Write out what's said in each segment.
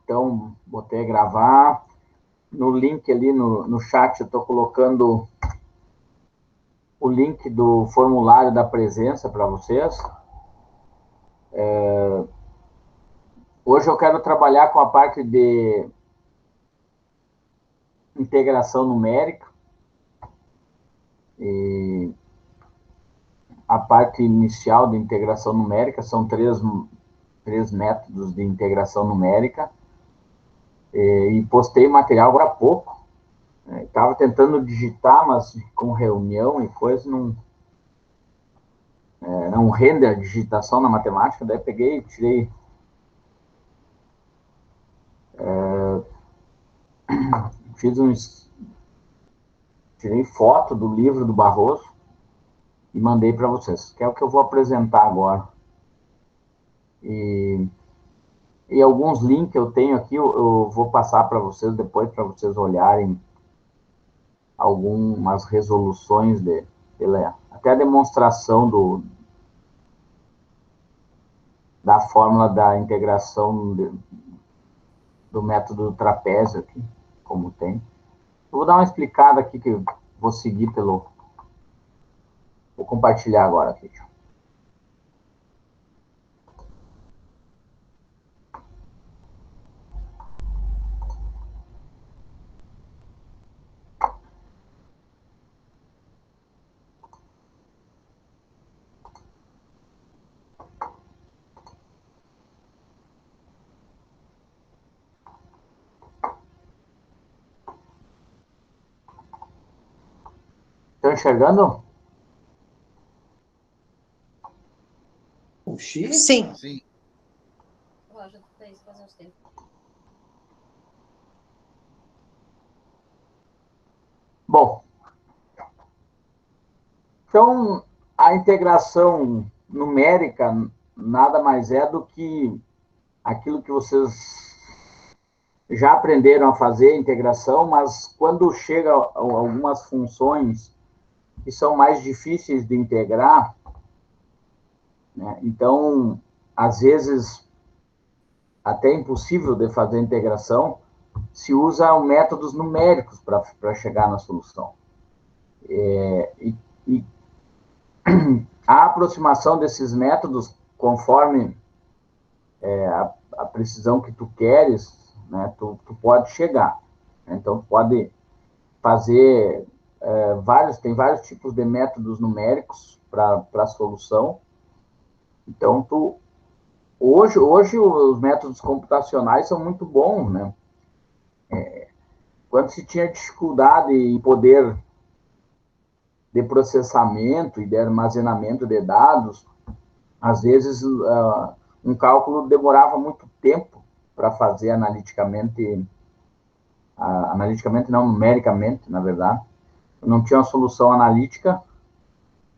Então, botei gravar. No link ali no chat, eu estou colocando o link do formulário da presença para vocês. Hoje eu quero trabalhar com a parte de integração numérica. E a parte inicial de integração numérica são três métodos de integração numérica. E postei material agora há pouco. Estava tentando digitar, mas com reunião e coisa, não rende a digitação na matemática. Daí peguei e tirei... tirei foto do livro do Barroso e mandei para vocês, que é o que eu vou apresentar agora. E alguns links eu tenho aqui, eu vou passar para vocês depois, para vocês olharem algumas resoluções até a demonstração da fórmula da integração do método do trapézio aqui, como tem. Eu vou dar uma explicada aqui, que eu vou seguir vou compartilhar agora aqui. Estão enxergando? O X? Sim. Sim. Bom, então a integração numérica nada mais é do que aquilo que vocês já aprenderam a fazer, integração, mas quando chega a algumas funções que são mais difíceis de integrar, né, então, às vezes, até impossível de fazer a integração, se usa métodos numéricos para chegar na solução. E a aproximação desses métodos, conforme a precisão que tu queres, né, tu pode chegar. Então, pode fazer tem vários tipos de métodos numéricos para a solução. Então, hoje os métodos computacionais são muito bons, né? Quando se tinha dificuldade em poder de processamento e de armazenamento de dados, às vezes um cálculo demorava muito tempo para fazer analiticamente não, numericamente, na verdade. Não tinha uma solução analítica,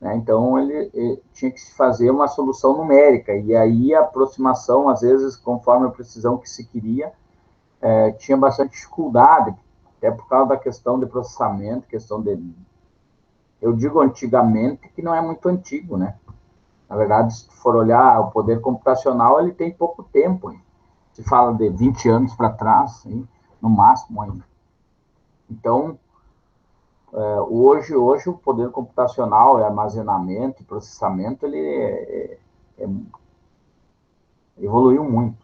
né? Então ele tinha que se fazer uma solução numérica, e aí a aproximação, às vezes, conforme a precisão que se queria, tinha bastante dificuldade, até por causa da questão de processamento, eu digo antigamente, que não é muito antigo, né? Na verdade, se for olhar o poder computacional, ele tem pouco tempo. Se fala de 20 anos para trás, hein? No máximo ainda. Então, hoje o poder computacional, armazenamento e processamento, ele evoluiu muito.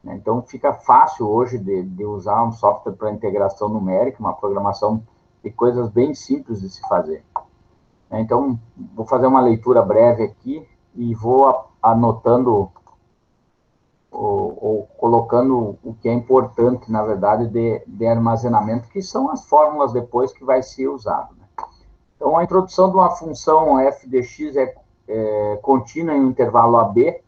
Então, fica fácil hoje de usar um software para integração numérica, uma programação de coisas bem simples de se fazer. Então, vou fazer uma leitura breve aqui e vou anotando ou colocando o que é importante, na verdade, de armazenamento, que são as fórmulas depois que vai ser usado, né? Então, a introdução de uma função f de x é contínua em um intervalo AB,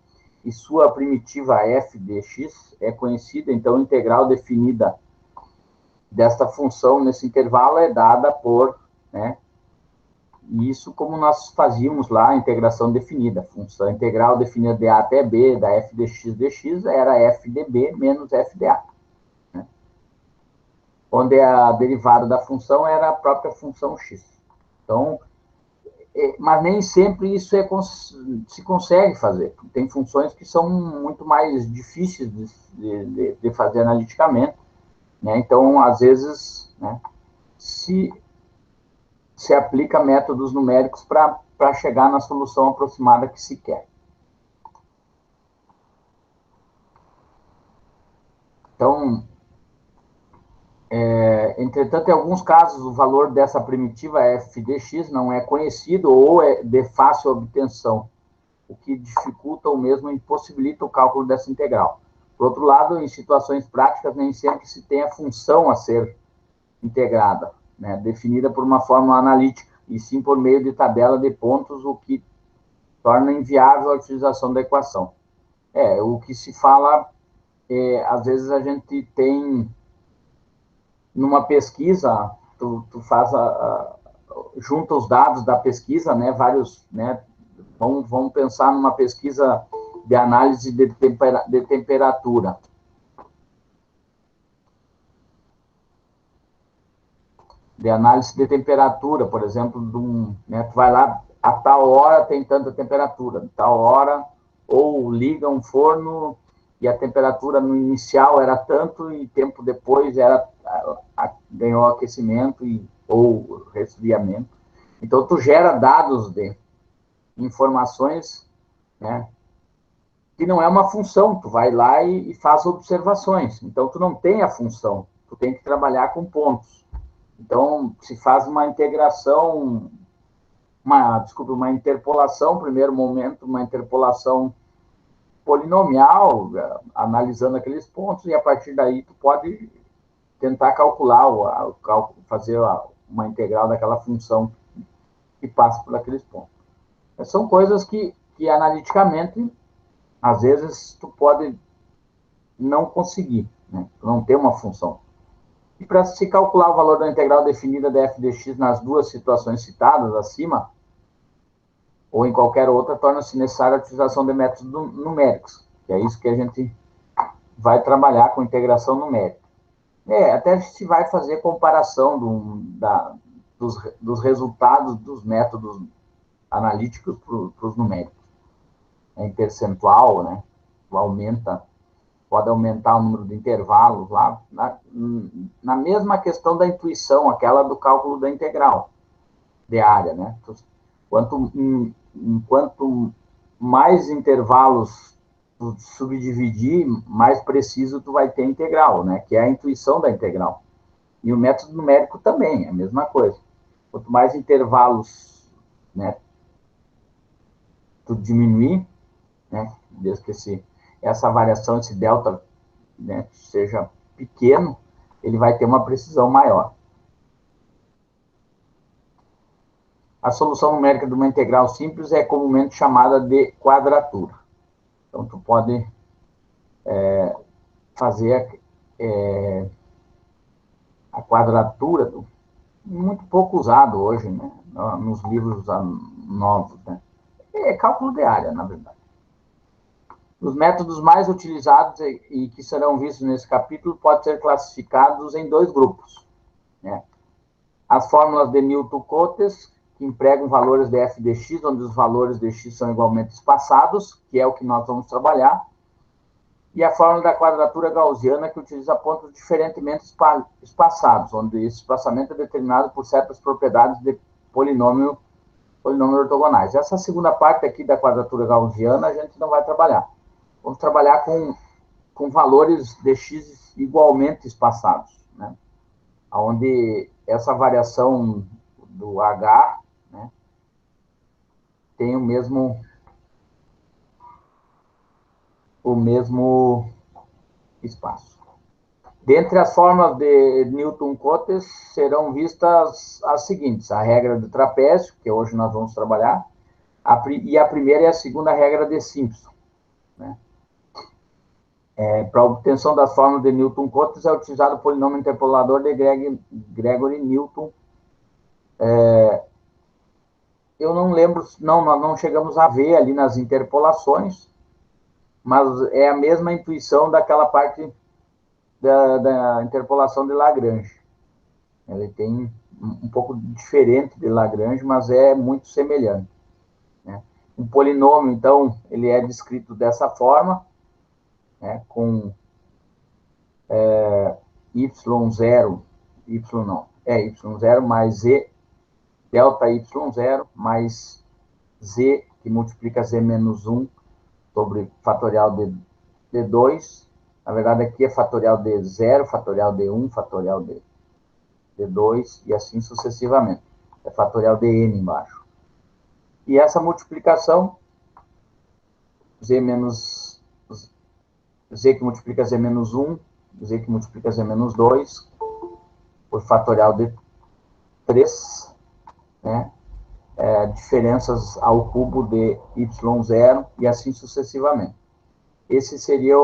e sua primitiva f de x é conhecida. Então, a integral definida desta função nesse intervalo é dada por, né, isso como nós fazíamos lá, a integração definida. A função integral definida de A até B, da f de x era f de B menos f de A. Né? Onde a derivada da função era a própria função x. Então, mas nem sempre isso se consegue fazer. Tem funções que são muito mais difíceis de fazer analiticamente, né? Então, às vezes, né, se aplica métodos numéricos para chegar na solução aproximada que se quer. Então, entretanto, em alguns casos, o valor dessa primitiva f de x não é conhecido ou é de fácil obtenção, o que dificulta ou mesmo impossibilita o cálculo dessa integral. Por outro lado, em situações práticas, nem sempre se tem a função a ser integrada, né, definida por uma fórmula analítica, e sim por meio de tabela de pontos, o que torna inviável a utilização da equação. O que se fala, às vezes a gente tem, numa pesquisa, tu faz junta os dados da pesquisa, né, vários, né, vamos pensar numa pesquisa de análise de temperatura. De análise de temperatura, por exemplo, né, tu vai lá, a tal hora tem tanta temperatura, tal hora, ou liga um forno e a temperatura no inicial era tanto e tempo depois ganhou aquecimento ou resfriamento. Então, tu gera dados de informações, né, que não é uma função, tu vai lá e faz observações. Então, tu não tem a função, tu tem que trabalhar com pontos. Então, se faz uma integração, uma interpolação, no primeiro momento, uma interpolação polinomial, analisando aqueles pontos, e a partir daí tu pode tentar calcular, fazer uma integral daquela função que passa por aqueles pontos. São coisas que analiticamente, às vezes, tu pode não conseguir, né? Tu não ter uma função. E para se calcular o valor da integral definida da f de x nas duas situações citadas acima, ou em qualquer outra, torna-se necessária a utilização de métodos numéricos, que é isso que a gente vai trabalhar com integração numérica. Até se vai fazer comparação dos resultados dos métodos analíticos para os numéricos. Em percentual, né? Pode aumentar o número de intervalos lá, na mesma questão da intuição, aquela do cálculo da integral de área, né? Quanto mais intervalos tu subdividir, mais preciso tu vai ter integral, né? Que é a intuição da integral. E o método numérico também, é a mesma coisa. Quanto mais intervalos, né, tu diminuir, né, desde que essa variação, esse delta, né, seja pequeno, ele vai ter uma precisão maior. A solução numérica de uma integral simples é comumente chamada de quadratura. Então, tu pode fazer a quadratura, muito pouco usado hoje, né, nos livros novos, né? É cálculo de área, na verdade. Os métodos mais utilizados e que serão vistos nesse capítulo podem ser classificados em dois grupos, né? As fórmulas de Newton-Cotes, que empregam valores de f de x, onde os valores de x são igualmente espaçados, que é o que nós vamos trabalhar, e a fórmula da quadratura gaussiana, que utiliza pontos diferentemente espaçados, onde esse espaçamento é determinado por certas propriedades de polinômios ortogonais. Essa segunda parte aqui da quadratura gaussiana a gente não vai trabalhar. Vamos trabalhar com valores de x igualmente espaçados, né? Onde essa variação do h, né, tem o mesmo espaço. Dentre as fórmulas de Newton-Cotes serão vistas as seguintes: a regra do trapézio, que hoje nós vamos trabalhar, e a primeira e a segunda regra de Simpson, né? Para a obtenção das fórmulas de Newton-Cotes é utilizado o polinômio interpolador de Gregory Newton. Eu não lembro, nós não chegamos a ver ali nas interpolações, mas é a mesma intuição daquela parte da interpolação de Lagrange. Ele tem um pouco diferente de Lagrange, mas é muito semelhante, né? Um polinômio, então, ele é descrito dessa forma, né, com y0, y0 mais z, delta y0 mais z, que multiplica z menos 1 sobre fatorial de 2. Na verdade, aqui é fatorial de 0, fatorial de 1, fatorial de 2, e assim sucessivamente. É fatorial de n embaixo. E essa multiplicação, z que multiplica z menos 1, z que multiplica z menos 2, por fatorial de 3, né? Diferenças ao cubo de y0, e assim sucessivamente. Esse seria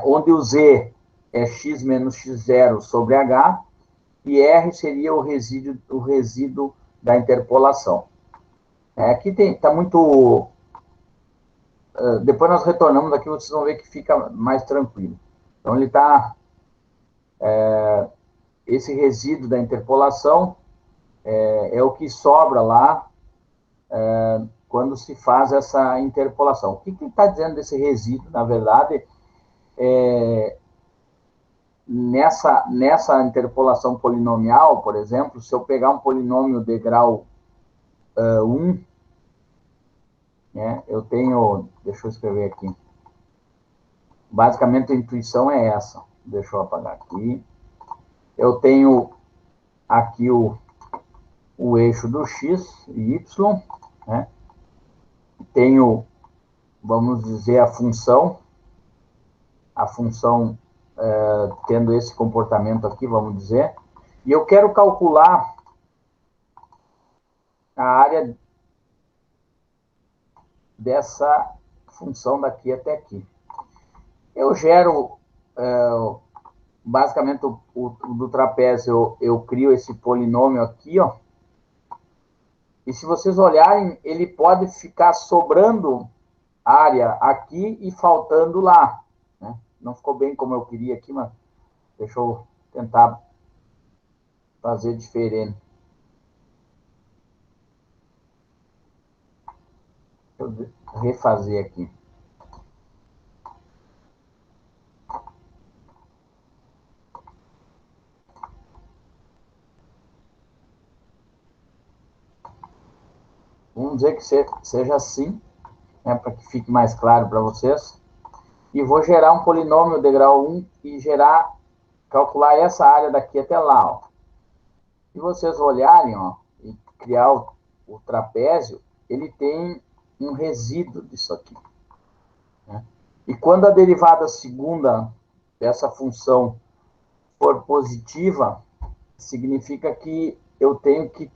onde o z é x menos x0 sobre h, e r seria o resíduo da interpolação. Aqui está muito... depois nós retornamos aqui, vocês vão ver que fica mais tranquilo. Então, ele está... esse resíduo da interpolação é o que sobra lá quando se faz essa interpolação. O que ele está dizendo desse resíduo? Na verdade, nessa interpolação polinomial, por exemplo, se eu pegar um polinômio de grau 1, né, eu tenho... Deixa eu escrever aqui. Basicamente, a intuição é essa. Deixa eu apagar aqui. Eu tenho aqui o eixo do x e y, né? Tenho, vamos dizer, a função tendo esse comportamento aqui, vamos dizer, e eu quero calcular a área dessa função daqui até aqui. Eu gero, basicamente, do trapézio, eu crio esse polinômio aqui, ó, e se vocês olharem, ele pode ficar sobrando área aqui e faltando lá, né? Não ficou bem como eu queria aqui, mas deixa eu tentar fazer diferente. Deixa eu refazer aqui. Vamos dizer que seja assim, né, para que fique mais claro para vocês. E vou gerar um polinômio de grau 1 e calcular essa área daqui até lá, ó. Se vocês olharem, ó, e criar o trapézio, ele tem um resíduo disso aqui, né? E quando a derivada segunda dessa função for positiva, significa que eu tenho que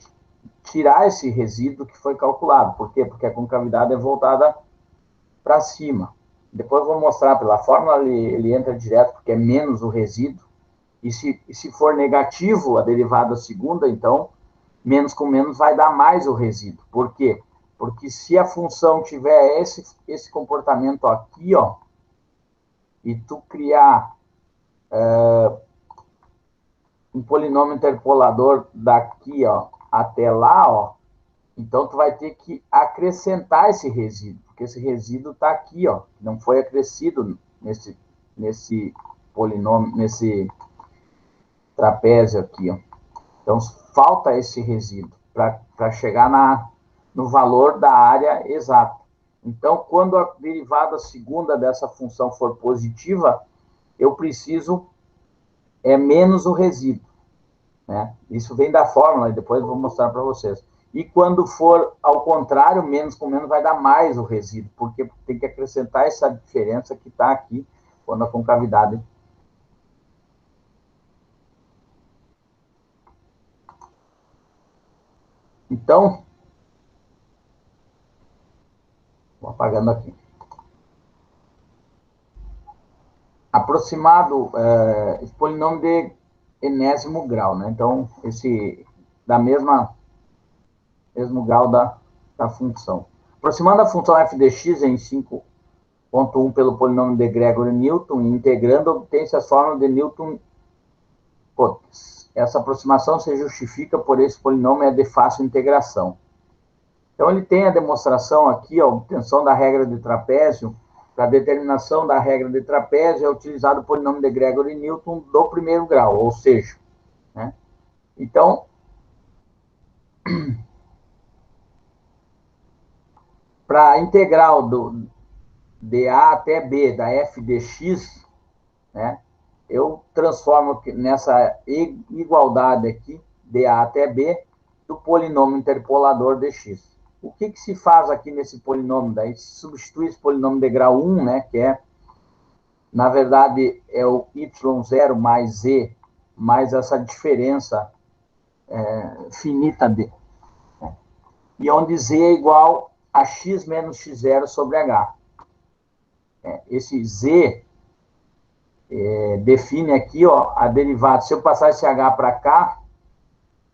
tirar esse resíduo que foi calculado. Por quê? Porque a concavidade é voltada para cima. Depois eu vou mostrar pela fórmula, ele entra direto, porque é menos o resíduo. E se for negativo a derivada segunda, então, menos com menos vai dar mais o resíduo. Por quê? Porque se a função tiver esse comportamento aqui, ó, e tu criar um polinômio interpolador daqui, ó, até lá, ó, então tu vai ter que acrescentar esse resíduo, porque esse resíduo está aqui, ó, não foi acrescido nesse polinômio, nesse trapézio aqui, ó. Então falta esse resíduo para chegar no valor da área exata. Então, quando a derivada segunda dessa função for positiva, eu preciso menos o resíduo, né? Isso vem da fórmula, e depois eu vou mostrar para vocês. E quando for ao contrário, menos com menos vai dar mais o resíduo, porque tem que acrescentar essa diferença que está aqui, quando a concavidade... Então, vou apagando aqui. Aproximado, esse polinômio de enésimo grau, né? Então, mesmo grau da função. Aproximando a função f de x em 5.1 pelo polinômio de Gregory Newton, e integrando, obtém-se as fórmulas de Newton. essa aproximação se justifica por esse polinômio é de fácil integração. Então, ele tem a demonstração aqui, a obtenção da regra de trapézio. Para a determinação da regra de trapézio é utilizado o polinômio de Gregory-Newton do primeiro grau, ou seja, né? Então, para a integral de A até B da f de x, né, eu transformo nessa igualdade aqui, de A até B, do polinômio interpolador de x. O que se faz aqui nesse polinômio? Daí se substitui esse polinômio de grau 1, né, que é, na verdade, é o y0 mais z, mais essa diferença finita d. E onde z é igual a x menos x0 sobre h. Esse z define aqui, ó, a derivada. Se eu passar esse h para cá,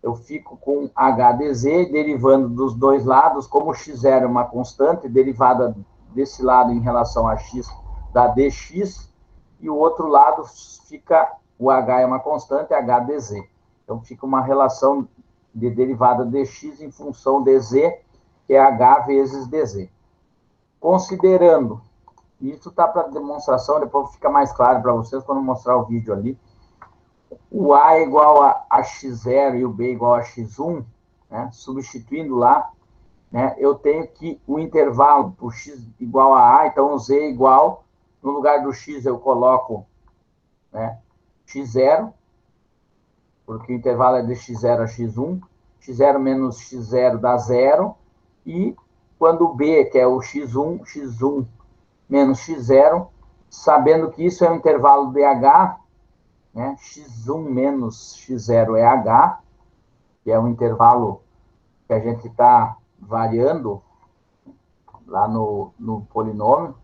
eu fico com h de z, derivando dos dois lados, como x0 é uma constante, derivada desse lado em relação a x da dx, e o outro lado fica, o h é uma constante, h dz. Então, fica uma relação de derivada dx em função de z, que é h vezes dz. Considerando, isso está para demonstração, depois fica mais claro para vocês quando eu mostrar o vídeo ali, o A é igual a x0 e o B igual a x1, né, substituindo lá, né, eu tenho que o intervalo por x igual a então o z é igual, no lugar do x eu coloco, né, x0, porque o intervalo é de x0 a x1, x0 menos x0 dá 0, e quando o B, que é o x1, x1 menos x0, sabendo que isso é um intervalo de h, né, x1 menos x0 é h, que é um intervalo que a gente está variando lá no polinômio,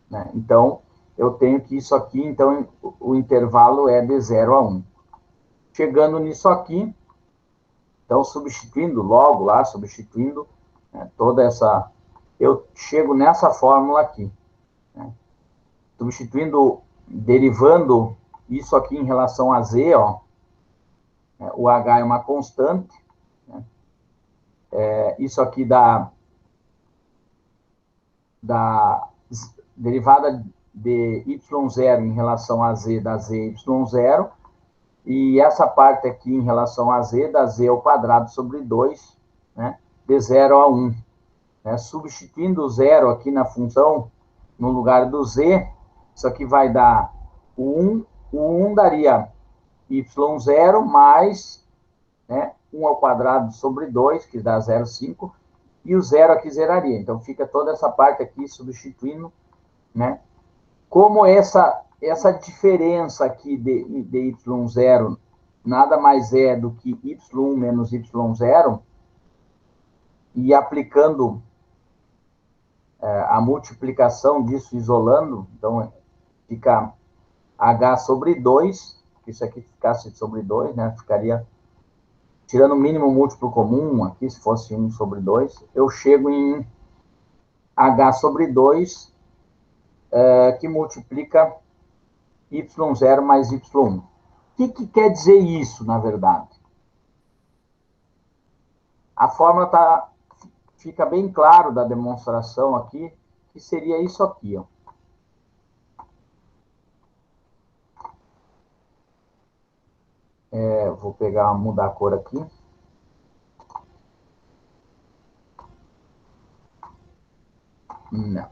né? Então, eu tenho que isso aqui, então, o intervalo é de 0 a 1. Chegando nisso aqui, então, substituindo logo lá, substituindo, né, toda essa... Eu chego nessa fórmula aqui, né? Substituindo, derivando isso aqui em relação a z, ó, o h é uma constante, né? Isso aqui dá derivada de y0 em relação a z da z y0, e essa parte aqui em relação a z, da z ao quadrado sobre 2, né, de 0 a 1. Né? Substituindo o zero aqui na função, no lugar do z, isso aqui vai dar o 1, o 1 daria y0 mais, né, 1 ao quadrado sobre 2, que dá 0,5, e o zero aqui zeraria. Então, fica toda essa parte aqui substituindo, né? Como essa diferença aqui de y0 nada mais é do que y1 menos y0, e aplicando a multiplicação disso, isolando, então fica h sobre 2, que isso aqui ficasse sobre 2, né? Ficaria, tirando o mínimo múltiplo comum aqui, se fosse 1 sobre 2, eu chego em h sobre 2, que multiplica y0 mais y1. O que quer dizer isso, na verdade? A fórmula fica bem claro da demonstração aqui, que seria isso aqui, ó. Vou mudar a cor aqui. Não.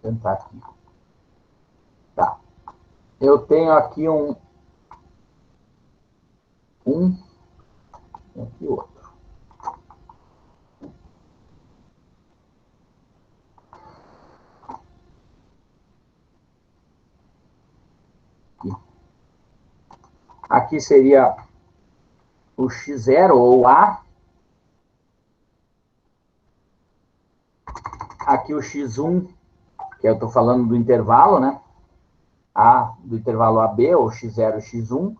Vou tentar aqui. Tá. Eu tenho aqui um e aqui outro. Aqui seria o x0 ou A. Aqui o x1, que eu estou falando do intervalo, né? A, do intervalo AB, ou x0 e x1.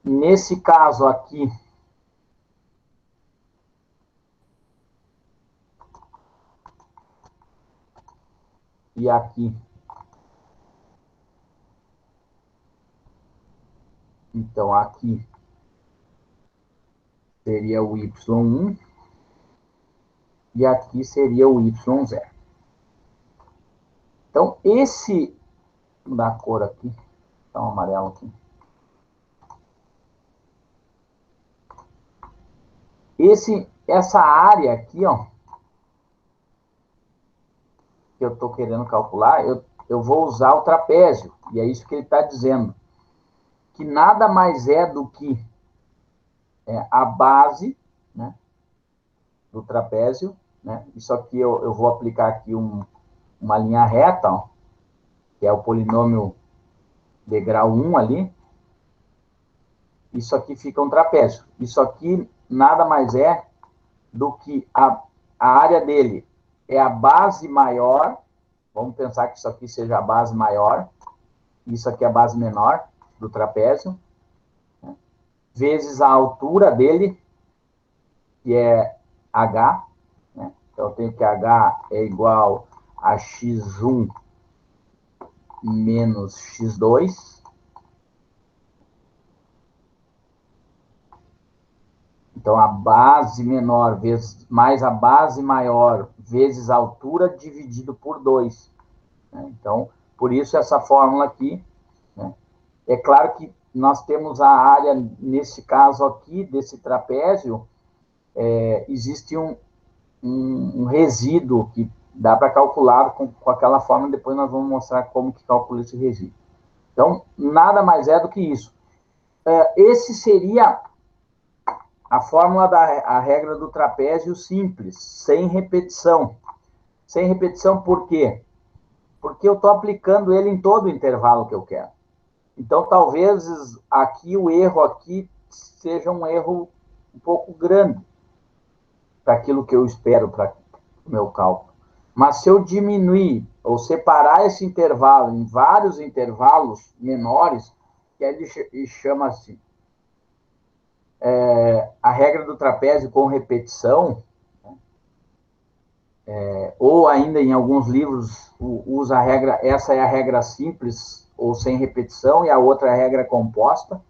Nesse caso aqui, e aqui. Então, aqui seria o y1 e aqui seria o y0. Então, esse da cor aqui, tá um amarelo aqui. Essa área aqui, ó, que eu estou querendo calcular, eu vou usar o trapézio, e é isso que ele está dizendo, que nada mais é do que a base, né, do trapézio, né? Isso aqui eu vou aplicar aqui uma linha reta, ó, que é o polinômio de grau 1 ali. Isso aqui fica um trapézio. Isso aqui nada mais é do que a área dele é a base maior. Vamos pensar que isso aqui seja a base maior. Isso aqui é a base menor do trapézio, né? Vezes a altura dele, que é h, né? Então, eu tenho que h é igual a x1 menos x2. Então, a base menor vezes, mais a base maior vezes a altura dividido por 2. Né? Então, por isso essa fórmula aqui, né? É claro que nós temos a área, nesse caso aqui, desse trapézio, existe um resíduo que dá para calcular com aquela fórmula, depois nós vamos mostrar como que calcula esse resíduo. Então, nada mais é do que isso. Esse seria a fórmula da regra do trapézio simples, sem repetição. Sem repetição por quê? Porque eu estou aplicando ele em todo o intervalo que eu quero. Então, talvez aqui o erro aqui seja um erro um pouco grande para aquilo que eu espero para o meu cálculo. Mas se eu diminuir ou separar esse intervalo em vários intervalos menores, que ele chama-se a regra do trapézio com repetição, ou ainda em alguns livros usa a regra, essa é a regra simples ou sem repetição, e a outra é a regra composta,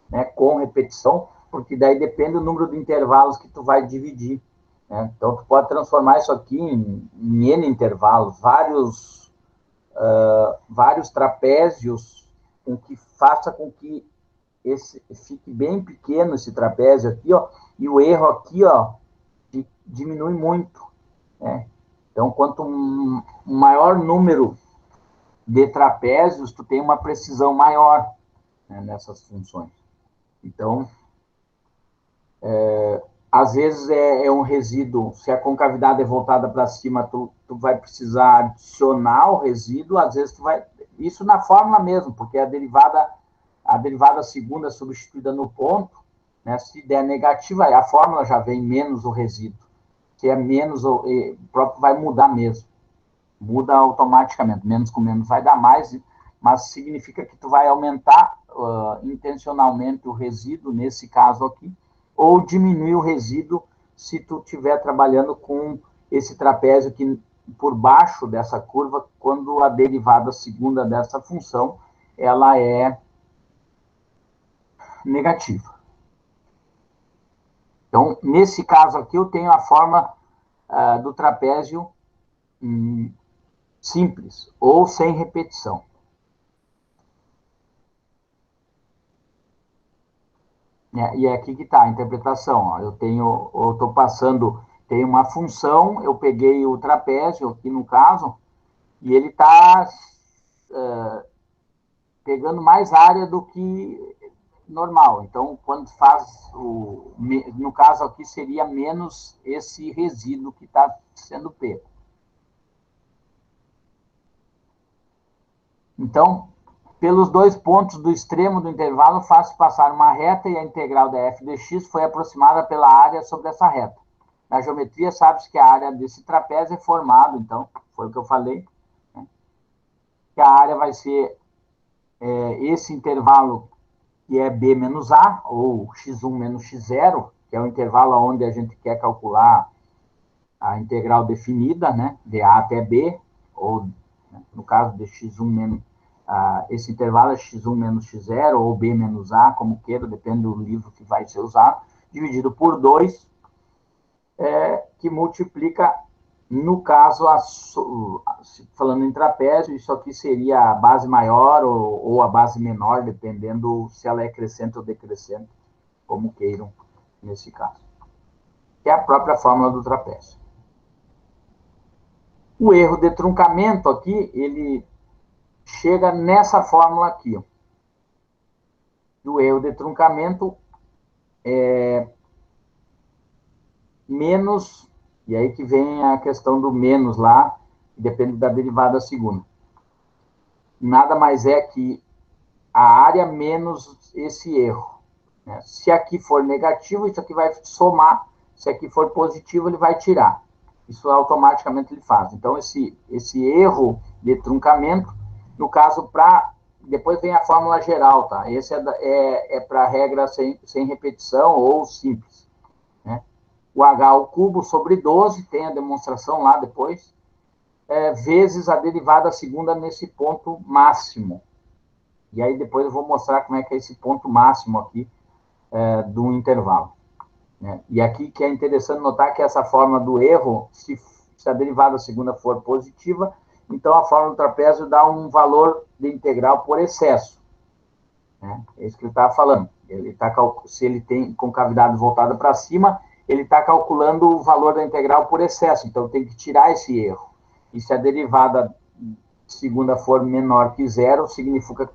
né, com repetição, porque daí depende do número de intervalos que tu vai dividir, né? Então, tu pode transformar isso aqui em N intervalos, vários trapézios, com que faça com que fique bem pequeno esse trapézio aqui, ó, e o erro aqui, ó, diminui muito, né? Então, quanto maior número de trapézios, tu tem uma precisão maior, né, nessas funções. Então, às vezes é um resíduo, se a concavidade é voltada para cima, tu vai precisar adicionar o resíduo, às vezes tu vai... Isso na fórmula mesmo, porque a derivada segunda substituída no ponto, né, se der negativa, a fórmula já vem menos o resíduo. Se é menos, o próprio vai mudar mesmo. Muda automaticamente. Menos com menos vai dar mais, mas significa que tu vai aumentar intencionalmente o resíduo, nesse caso aqui, ou diminuir o resíduo se tu estiver trabalhando com esse trapézio que por baixo dessa curva, quando a derivada segunda dessa função, ela é negativa. Então, nesse caso aqui, eu tenho a forma do trapézio simples, ou sem repetição. E é aqui que está a interpretação. Ó. Eu estou passando, tem uma função, eu peguei o trapézio aqui no caso, e ele está pegando mais área do que normal. Então, quando faz no caso aqui, seria menos esse resíduo que está sendo pego. Então, pelos dois pontos do extremo do intervalo, faz passar uma reta e a integral da f de x foi aproximada pela área sobre essa reta. Na geometria, sabe-se que a área desse trapézio é formada, então, foi o que eu falei, né? Que a área vai ser esse intervalo que é b menos a, ou x1 menos x0, que é o intervalo onde a gente quer calcular a integral definida, né, de a até b, ou né? No caso de x1 menos, esse intervalo é x1 menos x0, ou b menos a, como queira, depende do livro que vai ser usado, dividido por 2, que multiplica, no caso, falando em trapézio, isso aqui seria a base maior ou a base menor, dependendo se ela é crescente ou decrescente, como queiram, nesse caso. Que é a própria fórmula do trapézio. O erro de truncamento aqui, ele chega nessa fórmula aqui. Ó. O erro de truncamento é menos, e aí que vem a questão do menos lá, que depende da derivada segunda. Nada mais é que a área menos esse erro. Né? Se aqui for negativo, isso aqui vai somar. Se aqui for positivo, ele vai tirar. Isso automaticamente ele faz. Então, esse erro de truncamento, no caso, depois vem a fórmula geral, tá? Esse é para regra sem repetição ou simples. Né? O h ao cubo sobre 12, tem a demonstração lá depois, vezes a derivada segunda nesse ponto máximo. E aí depois eu vou mostrar como é que é esse ponto máximo aqui do intervalo. Né? E aqui que é interessante notar que essa forma do erro, se a derivada segunda for positiva, então a forma do trapézio dá um valor de integral por excesso. Né? É isso que ele estava falando. Se ele tem concavidade voltada para cima, ele está calculando o valor da integral por excesso, então tem que tirar esse erro. E se a derivada segunda for menor que zero, significa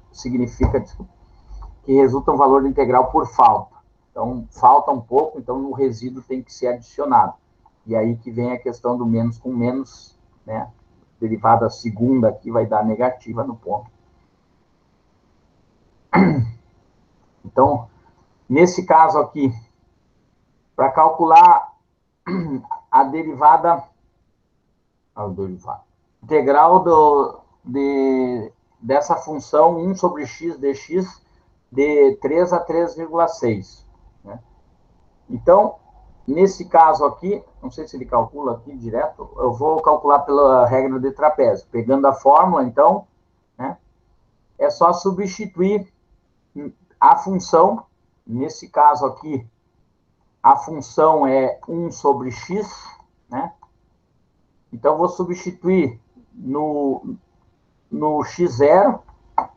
que resulta um valor de integral por falta. Então, falta um pouco, então o resíduo tem que ser adicionado. E aí que vem a questão do menos com menos, né? Derivada segunda aqui vai dar negativa no ponto. Então, nesse caso aqui, para calcular a derivada, integral dessa função 1 sobre x dx de 3 a 3,6. Né? Então, nesse caso aqui, não sei se ele calcula aqui direto, eu vou calcular pela regra de trapézio. Pegando a fórmula, então, né, é só substituir a função, nesse caso aqui, a função é 1 sobre x, né? Então, vou substituir no x0,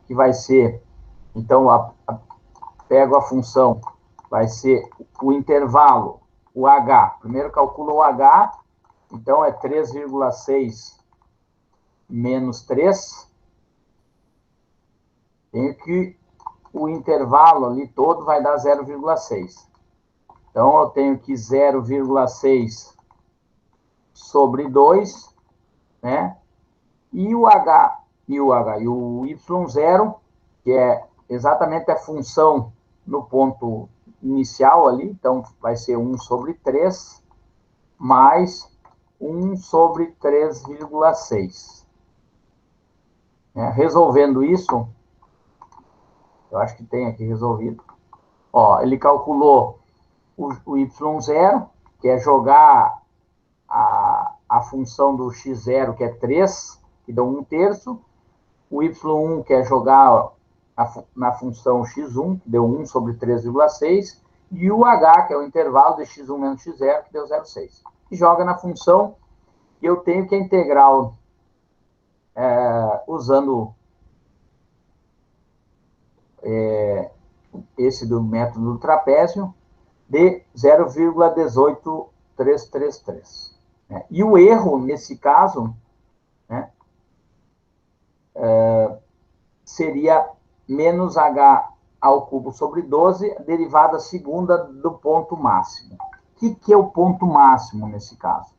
que vai ser, então, pego a função, vai ser o intervalo, o h. Primeiro calculo o h, então é 3,6 menos 3. Tenho que o intervalo ali todo vai dar 0,6. Então, eu tenho que 0,6 sobre 2, né? E o y0, que é exatamente a função no ponto inicial ali, então vai ser 1 sobre 3, mais 1 sobre 3,6. Resolvendo isso, eu acho que tem aqui resolvido. Ó, ele calculou o y0, que é jogar a função do x0, que é 3, que dá 1/3. O y1, que é jogar na função x1, que deu 1 sobre 3,6. E o h, que é o intervalo de x1 menos x0, que deu 0,6. E joga na função, e eu tenho que a integral, usando esse do método do trapézio, de 0,18333. E o erro, nesse caso, né, seria menos h ao cubo sobre 12, derivada segunda do ponto máximo. O que é o ponto máximo nesse caso?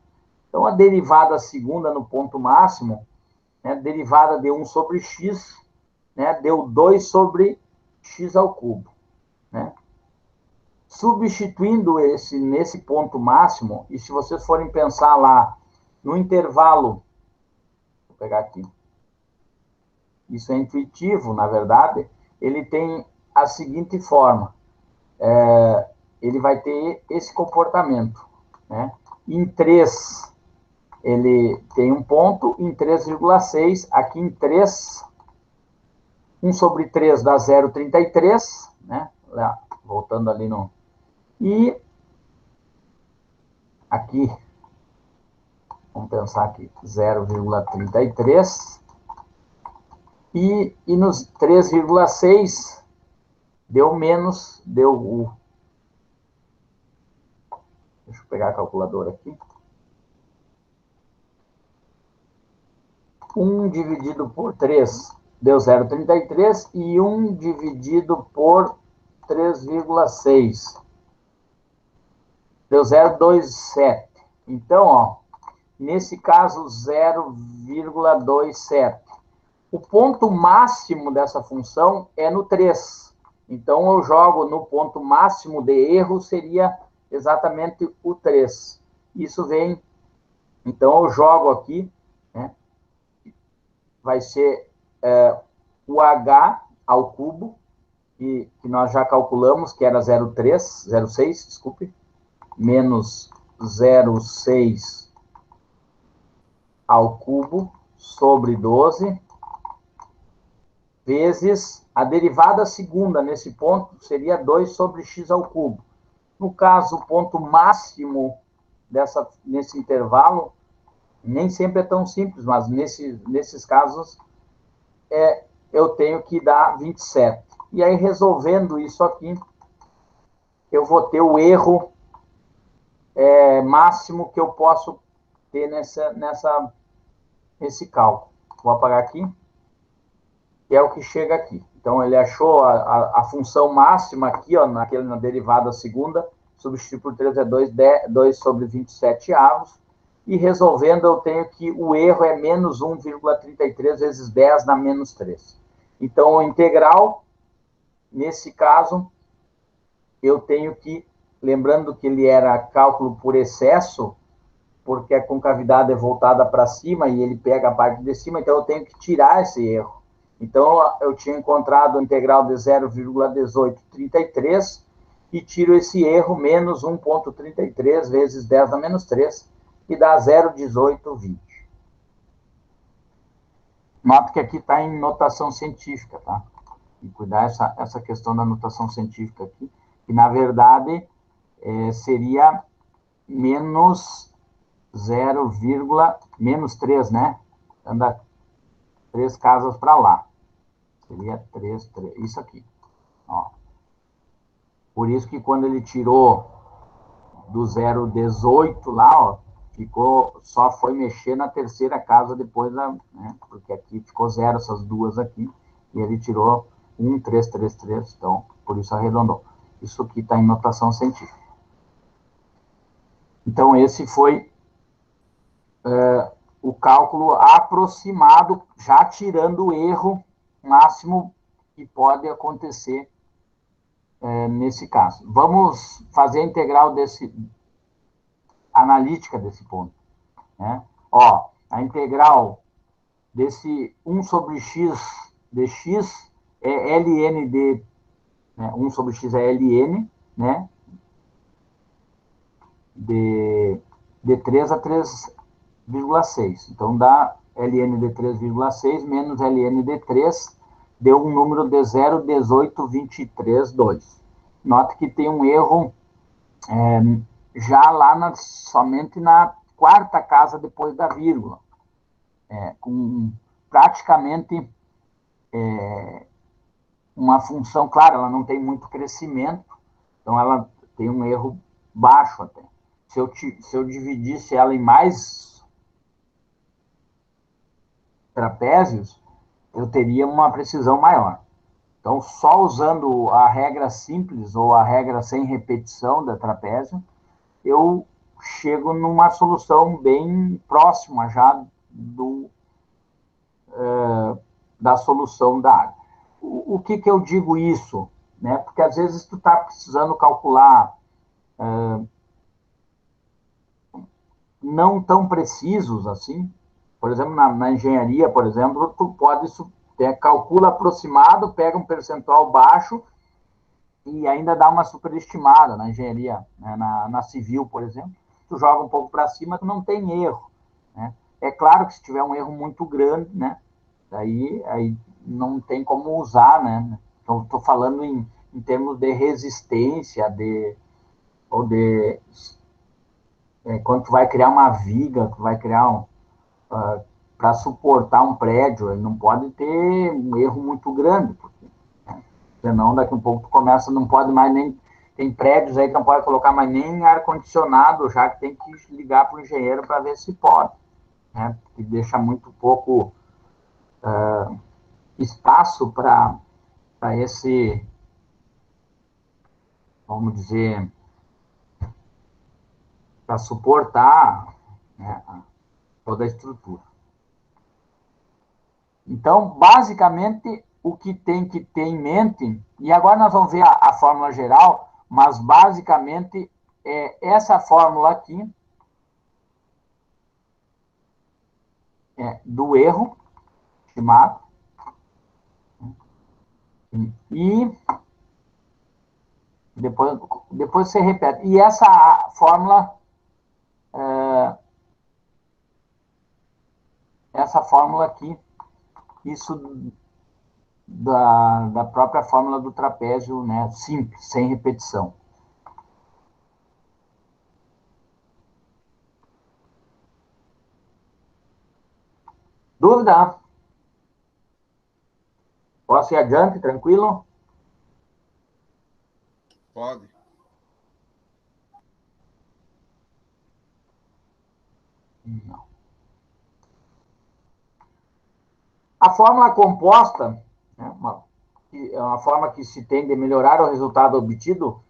Então, a derivada segunda no ponto máximo, né, derivada de 1 sobre x, né, deu 2 sobre x ao cubo. Né? Substituindo nesse ponto máximo, e se vocês forem pensar lá no intervalo, vou pegar aqui, isso é intuitivo, na verdade, ele tem a seguinte forma, ele vai ter esse comportamento, né? Em 3, ele tem um ponto em 3,6, aqui em 3, 1 sobre 3 dá 0,33, né? Voltando ali no... E aqui, vamos pensar aqui, 0,33. E nos 3,6 deu menos, deu o... Deixa eu pegar a calculadora aqui. 1 dividido por 3 deu 0,33 e 1 dividido por 3,6 deu 0,27. Então, ó, nesse caso, 0,27. O ponto máximo dessa função é no 3. Então, eu jogo no ponto máximo de erro, seria exatamente o 3. Isso vem... Então, eu jogo aqui, né? Vai ser o h ao cubo, que nós já calculamos, que era 0,6, desculpe, menos 0,6 ao cubo sobre 12, vezes a derivada segunda nesse ponto seria 2 sobre x ao cubo. No caso, o ponto máximo nesse intervalo nem sempre é tão simples, mas nesses casos eu tenho que dar 27. E aí, resolvendo isso aqui, eu vou ter o erro máximo que eu posso ter nesse cálculo. Vou apagar aqui, que é o que chega aqui. Então, ele achou a função máxima aqui, ó, na derivada segunda, substituir por 3 é 2 sobre 27 avos, e resolvendo eu tenho que o erro é menos 1,33 vezes 10 na menos 3. Então, o integral, nesse caso, eu tenho que, lembrando que ele era cálculo por excesso, porque a concavidade é voltada para cima e ele pega a parte de cima, então eu tenho que tirar esse erro. Então, eu tinha encontrado o integral de 0,1833 e tiro esse erro, menos 1,33 vezes 10 na menos 3, que dá 0,1820. Nota que aqui está em notação científica, tá? E cuidar essa questão da notação científica aqui, que na verdade seria menos 0, menos 3, né? Anda 3 casas para lá. Seria 3, isso aqui. Ó. Por isso que quando ele tirou do 0,18 lá, ó, só foi mexer na terceira casa depois, né? Porque aqui ficou 0, essas duas aqui, e ele tirou 1,333, então, por isso arredondou. Isso aqui está em notação científica. Então, esse foi o cálculo aproximado, já tirando o erro máximo que pode acontecer nesse caso. Vamos fazer a integral analítica desse ponto, né? Ó, a integral desse 1 sobre x de x é ln de... Né, 1 sobre x é ln, né? De 3 a 3,6. Então, dá ln de 3,6 menos ln de 3, deu um número de 0,18232. Nota que tem um erro já lá somente na quarta casa depois da vírgula. Com praticamente uma função, claro, ela não tem muito crescimento, então ela tem um erro baixo até. Se eu dividisse ela em mais trapézios, eu teria uma precisão maior. Então, só usando a regra simples ou a regra sem repetição da trapézio, eu chego numa solução bem próxima já da solução da área. O que eu digo isso? Né? Porque às vezes tu está precisando calcular não tão precisos assim. Por exemplo, na engenharia, por exemplo, tu pode calcula aproximado, pega um percentual baixo e ainda dá uma superestimada na engenharia, né? Na civil, por exemplo. Tu joga um pouco para cima, tu não tem erro. É claro que se tiver um erro muito grande, né? Aí não tem como usar, né? Então, estou falando em termos de resistência, ou de quando tu vai criar uma viga, tu vai criar para suportar um prédio, ele não pode ter um erro muito grande, porque, né? Senão daqui a um pouco tu começa, não pode mais nem. Tem prédios aí que não pode colocar mais nem ar-condicionado, já que tem que ligar para o engenheiro para ver se pode, né? Que deixa muito pouco espaço para esse, vamos dizer, para suportar, né, toda a estrutura. Então, basicamente, o que tem que ter em mente, e agora nós vamos ver a fórmula geral, mas basicamente é essa fórmula aqui do erro estimado, e depois você repete. E essa fórmula, aqui, isso da própria fórmula do trapézio, né, simples, sem repetição. Dúvida? Posso ir adiante, tranquilo? Pode. Não. A fórmula composta, né, é uma forma que se tem de melhorar o resultado obtido,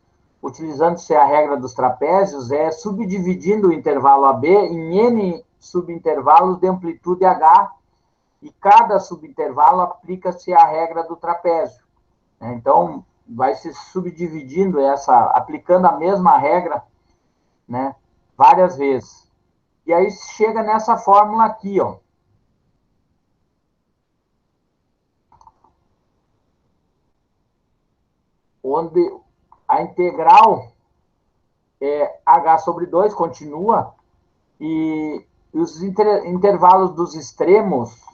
utilizando-se a regra dos trapézios, é subdividindo o intervalo AB em N subintervalos de amplitude H, e cada subintervalo aplica-se a regra do trapézio. Então, vai se subdividindo aplicando a mesma regra, né, várias vezes. E aí chega nessa fórmula aqui, ó. Onde a integral é H sobre 2, continua, e os intervalos dos extremos,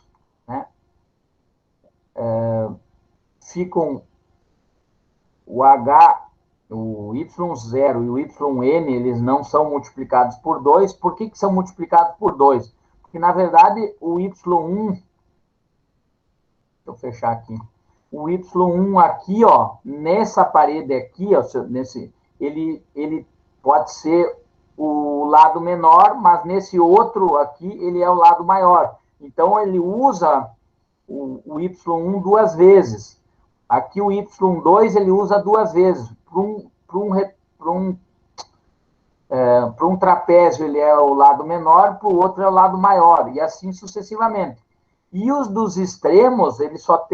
né, ficam o H, o Y0 e o YN, eles não são multiplicados por 2. Por que são multiplicados por 2? Porque, na verdade, o Y1, deixa eu fechar aqui, o Y1 aqui, ó, nessa parede aqui, ó, ele pode ser o lado menor, mas nesse outro aqui, ele é o lado maior. Então, ele usa o Y1 duas vezes. Aqui o Y2 ele usa duas vezes. Para um trapézio ele é o lado menor, para o outro é o lado maior, e assim sucessivamente. E os dos extremos, ele só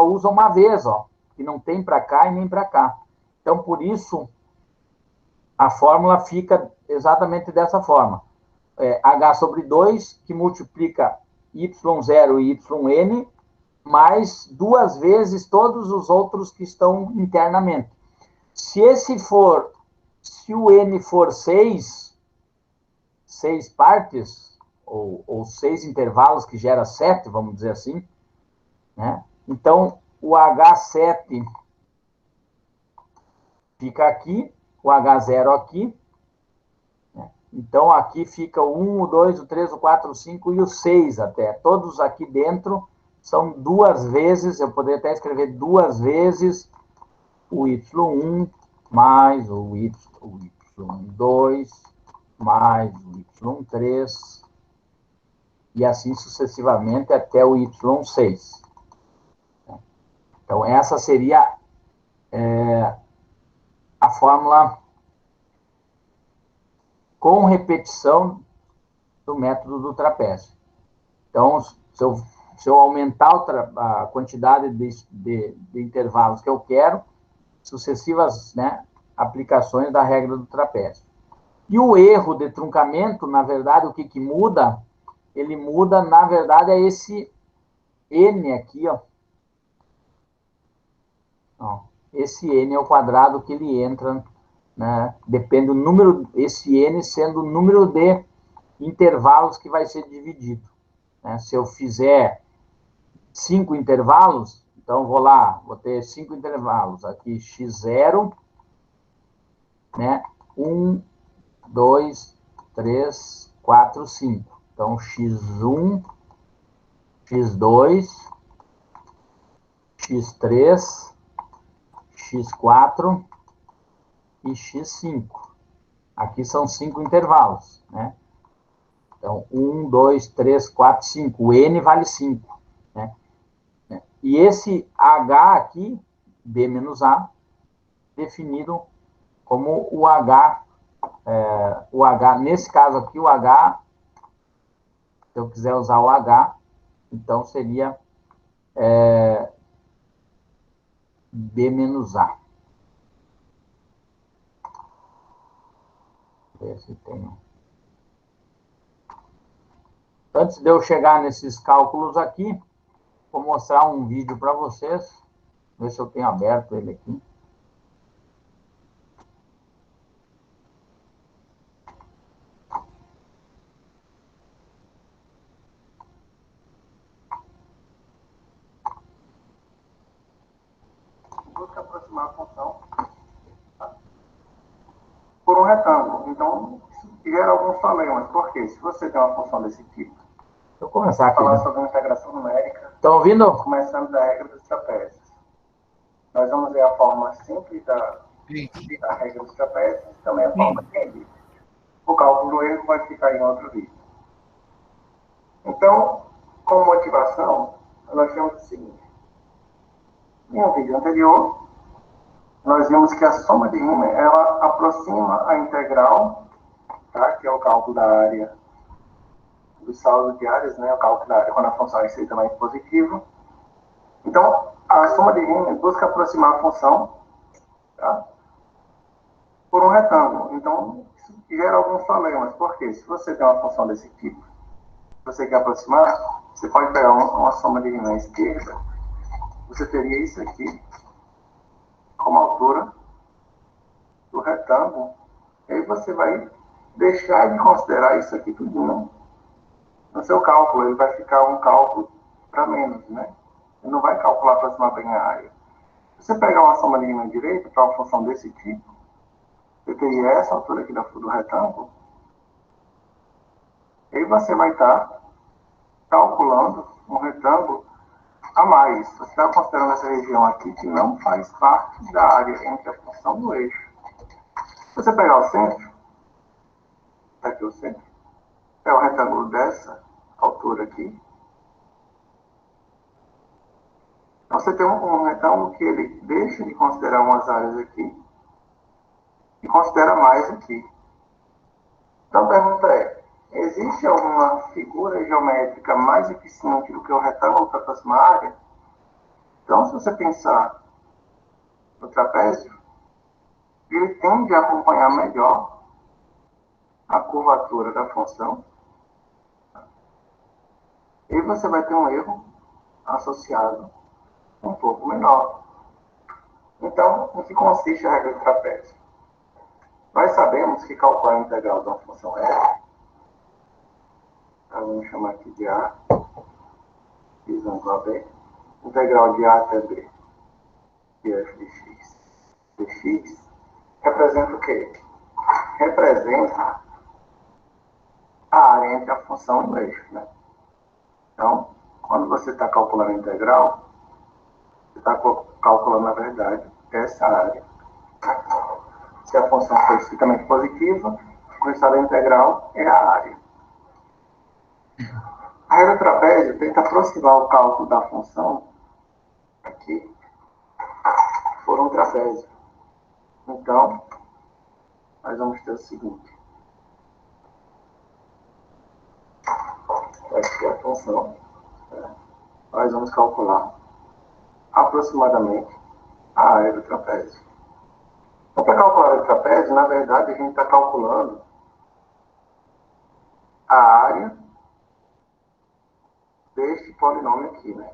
usa uma vez, ó, que não tem para cá e nem para cá. Então, por isso, a fórmula fica exatamente dessa forma. H sobre 2, que multiplica Y0 e YN, mais duas vezes todos os outros que estão internamente. Se o N for 6 partes, ou 6 intervalos, que gera 7, vamos dizer assim, né? Então, o H7 fica aqui, o H0 aqui, né? Então, aqui fica o 1, o 2, o 3, o 4, o 5 e o 6 até. Todos aqui dentro são duas vezes, eu poderia até escrever duas vezes o Y1 mais o Y2 mais o Y3 e assim sucessivamente até o Y6. Então, essa seria a fórmula com repetição do método do trapézio. Então, se eu aumentar a quantidade de intervalos que eu quero, sucessivas, né, aplicações da regra do trapézio. E o erro de truncamento, na verdade, o que muda? Ele muda, na verdade, é esse N aqui, ó. Esse N ao quadrado que ele entra, né? Depende do número, esse N sendo o número de intervalos que vai ser dividido, né? Se eu fizer 5 intervalos, então vou ter 5 intervalos. Aqui x0, né? 1, 2, 3, 4, 5. Então, x1, x2, x3, x4 e x5. Aqui são 5 intervalos, né? Então, 1, 2, 3, 4, 5. O n vale 5, né? E esse h aqui, b menos a, definido como o h, nesse caso aqui, o h, se eu quiser usar o h, então seria b menos a. Ver se tem. Antes de eu chegar nesses cálculos aqui, vou mostrar um vídeo para vocês. Ver se eu tenho aberto ele aqui. Busca aproximar a função por um retângulo. Então, gera alguns problemas. Por quê? Se você tem uma função desse tipo, Deixa eu começar aqui. falar sobre integração numérica. Estão ouvindo? Começando da regra dos trapézios. Nós vamos ver a forma simples da regra dos trapézios e também a forma simples. O cálculo do erro vai ficar em outro vídeo. Então, como motivação, nós temos o seguinte. Em um vídeo anterior, nós vimos que a soma de Riemann, ela aproxima a integral, tá? Que é o cálculo da área do saldo de áreas, né? O cálculo da área quando a função é receita mais positiva. Então, a soma de Riemann busca aproximar a função, tá? Por um retângulo. Então, isso gera alguns problemas. Por quê? Se você tem uma função desse tipo, você quer aproximar, você pode pegar uma soma de Riemann à esquerda, você teria isso aqui como altura do retângulo, e aí você vai deixar de considerar isso aqui tudo no seu cálculo. Ele vai ficar um cálculo para menos, né? Ele não vai calcular aproximar bem a área. Se você pegar uma soma de Riemann direita para uma função desse tipo, você teria essa altura aqui do retângulo, e aí você vai estar calculando um retângulo a mais. Você está considerando essa região aqui que não faz parte da área entre a função do eixo. Se você pegar o centro, aqui o centro, é o retângulo dessa altura aqui. Você tem um retângulo que ele deixa de considerar umas áreas aqui e considera mais aqui. Então a pergunta é, existe alguma figura geométrica mais eficiente do que o retângulo para aproximar a área? Então, se você pensar no trapézio, ele tende a acompanhar melhor a curvatura da função. E você vai ter um erro associado um pouco menor. Então, em que consiste a regra do trapézio? Nós sabemos que calcular a integral de uma função f, vamos chamar aqui de a, x1 a b, integral de a até b, de f de x, dx, representa o quê? Representa a área entre a função e o eixo, né? Então, quando você está calculando a integral, você está calculando, na verdade, essa área. Se a função for estritamente positiva, o resultado da integral é a área. A regra do trapézio tenta aproximar o cálculo da função aqui por um trapézio. Então, nós vamos ter o seguinte. Aqui é a função. Nós vamos calcular aproximadamente a área do trapézio. Então, para calcular a área do trapézio, na verdade, a gente está calculando a área deste polinômio aqui, né?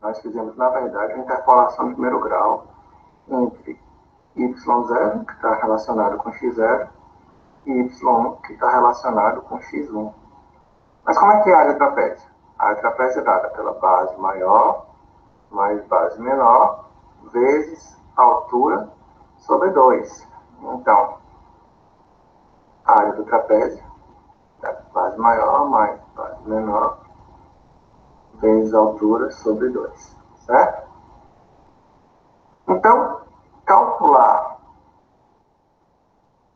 Nós fizemos, na verdade, a interpolação de primeiro grau entre y0, que está relacionado com x0, y1 que está relacionado com x1. Mas como é que é a área trapézio? A área trapézio é dada pela base maior mais base menor vezes altura sobre 2. Então, a área do trapézio é base maior mais base menor vezes altura sobre 2, certo? Então, calcular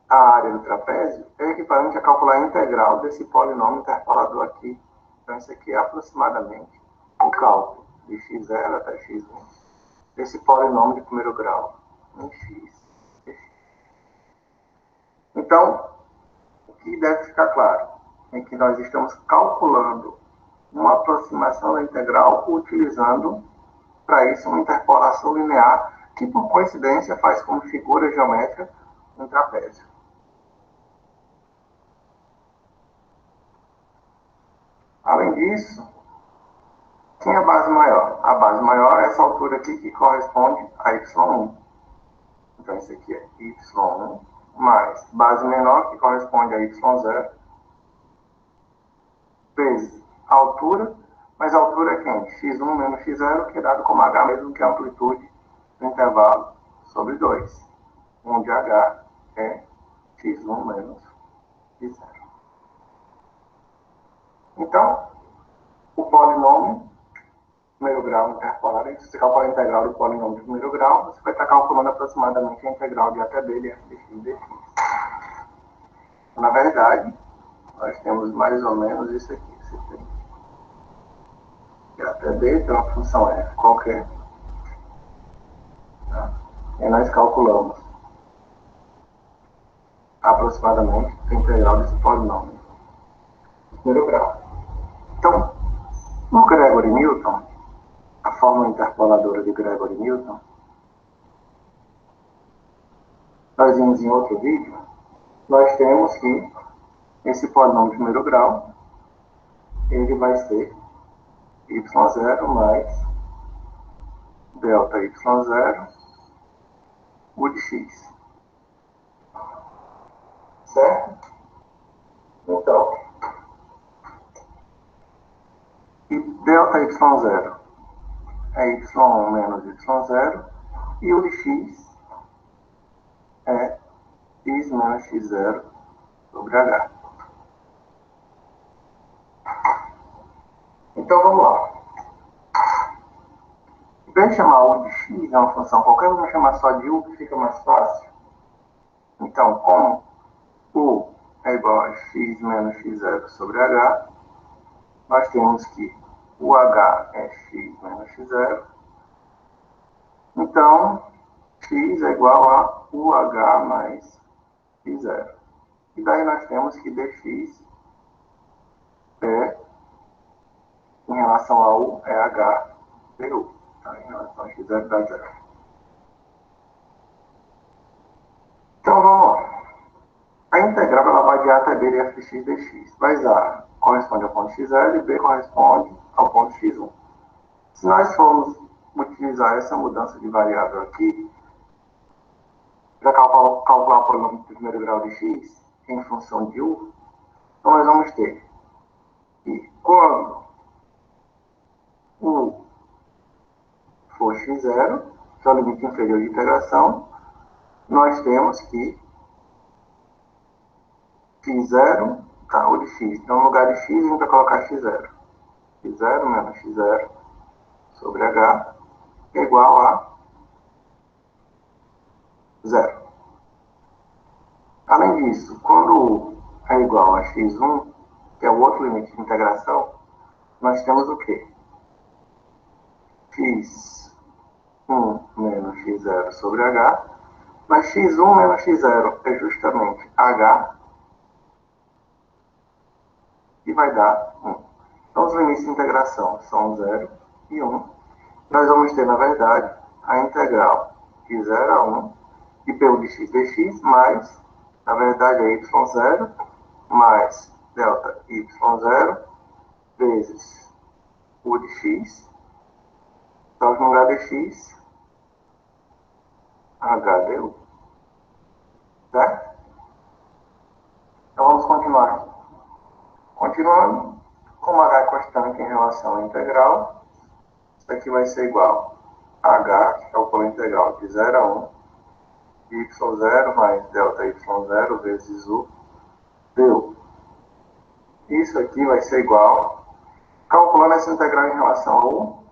a área do trapézio é equivalente a calcular a integral desse polinômio interpolador aqui. Então, isso aqui é aproximadamente o cálculo de x0 até x1 desse polinômio de primeiro grau em x. Então, o que deve ficar claro é que nós estamos calculando uma aproximação da integral utilizando, para isso, uma interpolação linear que, por coincidência, faz como figura geométrica um trapézio. Além disso, quem é a base maior? A base maior é essa altura aqui que corresponde a y1. Então, isso aqui é y1 mais base menor, que corresponde a y0, vezes a altura, mas a altura é quem? x1 menos x0, que é dado como h mesmo que a amplitude do intervalo sobre 2, onde h é x1 menos x0. Então, o polinômio primeiro grau interpolado, se você calcular a integral do polinômio de primeiro grau, você vai estar calculando aproximadamente a integral de até b de f de x dx. Na verdade, nós temos mais ou menos isso aqui. Você tem de até b, tem uma função f qualquer. Tá? E nós calculamos aproximadamente a integral desse polinômio de primeiro grau. Então, no Gregory Newton, a fórmula interpoladora de Gregory Newton, nós vimos em outro vídeo, nós temos que esse polinômio de primeiro grau, ele vai ser y0 mais delta y0 u de x. Certo? Então, e delta y0 é y1 menos y0, e o de x é x menos x0 sobre h. Então, vamos lá. Em vez de chamar u de x, é uma função qualquer, vamos chamar só de u, que fica mais fácil. Então, como u é igual a x menos x0 sobre h, nós temos que o h é x menos x0. Então, x é igual a UH mais x0. E daí nós temos que dx é, em relação a u, é h du. Tá? Em relação a x0 dá 0. Então, vamos lá. A integral ela vai de a até b de f de x dx. Mas a corresponde ao ponto x0 e b corresponde ao ponto x1. Se nós formos utilizar essa mudança de variável aqui, para calcular o polinômio de primeiro grau de x em função de u, então nós vamos ter que quando u for x0, que é o limite inferior de integração, nós temos que x0, tá, o de x. Então, no lugar de x, a gente vai colocar x0. x0 menos x0 sobre h é igual a 0. Além disso, quando u é igual a x1, que é o outro limite de integração, nós temos o quê? x1 menos x0 sobre h, mas x1 menos x0 é justamente h, e vai dar 1. Então, os limites de integração são 0 e 1. Nós vamos ter, na verdade, a integral de 0 a 1 de pu de x dx, mais, na verdade, é y0 mais delta y0 vezes u de x. Então, no lugar de x, h du. Certo? mais. Continuando, como H é constante em relação à integral, isso aqui vai ser igual a H, que calcula a integral de 0 a 1, de y0 mais delta y0 vezes u du. Isso aqui vai ser igual, calculando essa integral em relação ao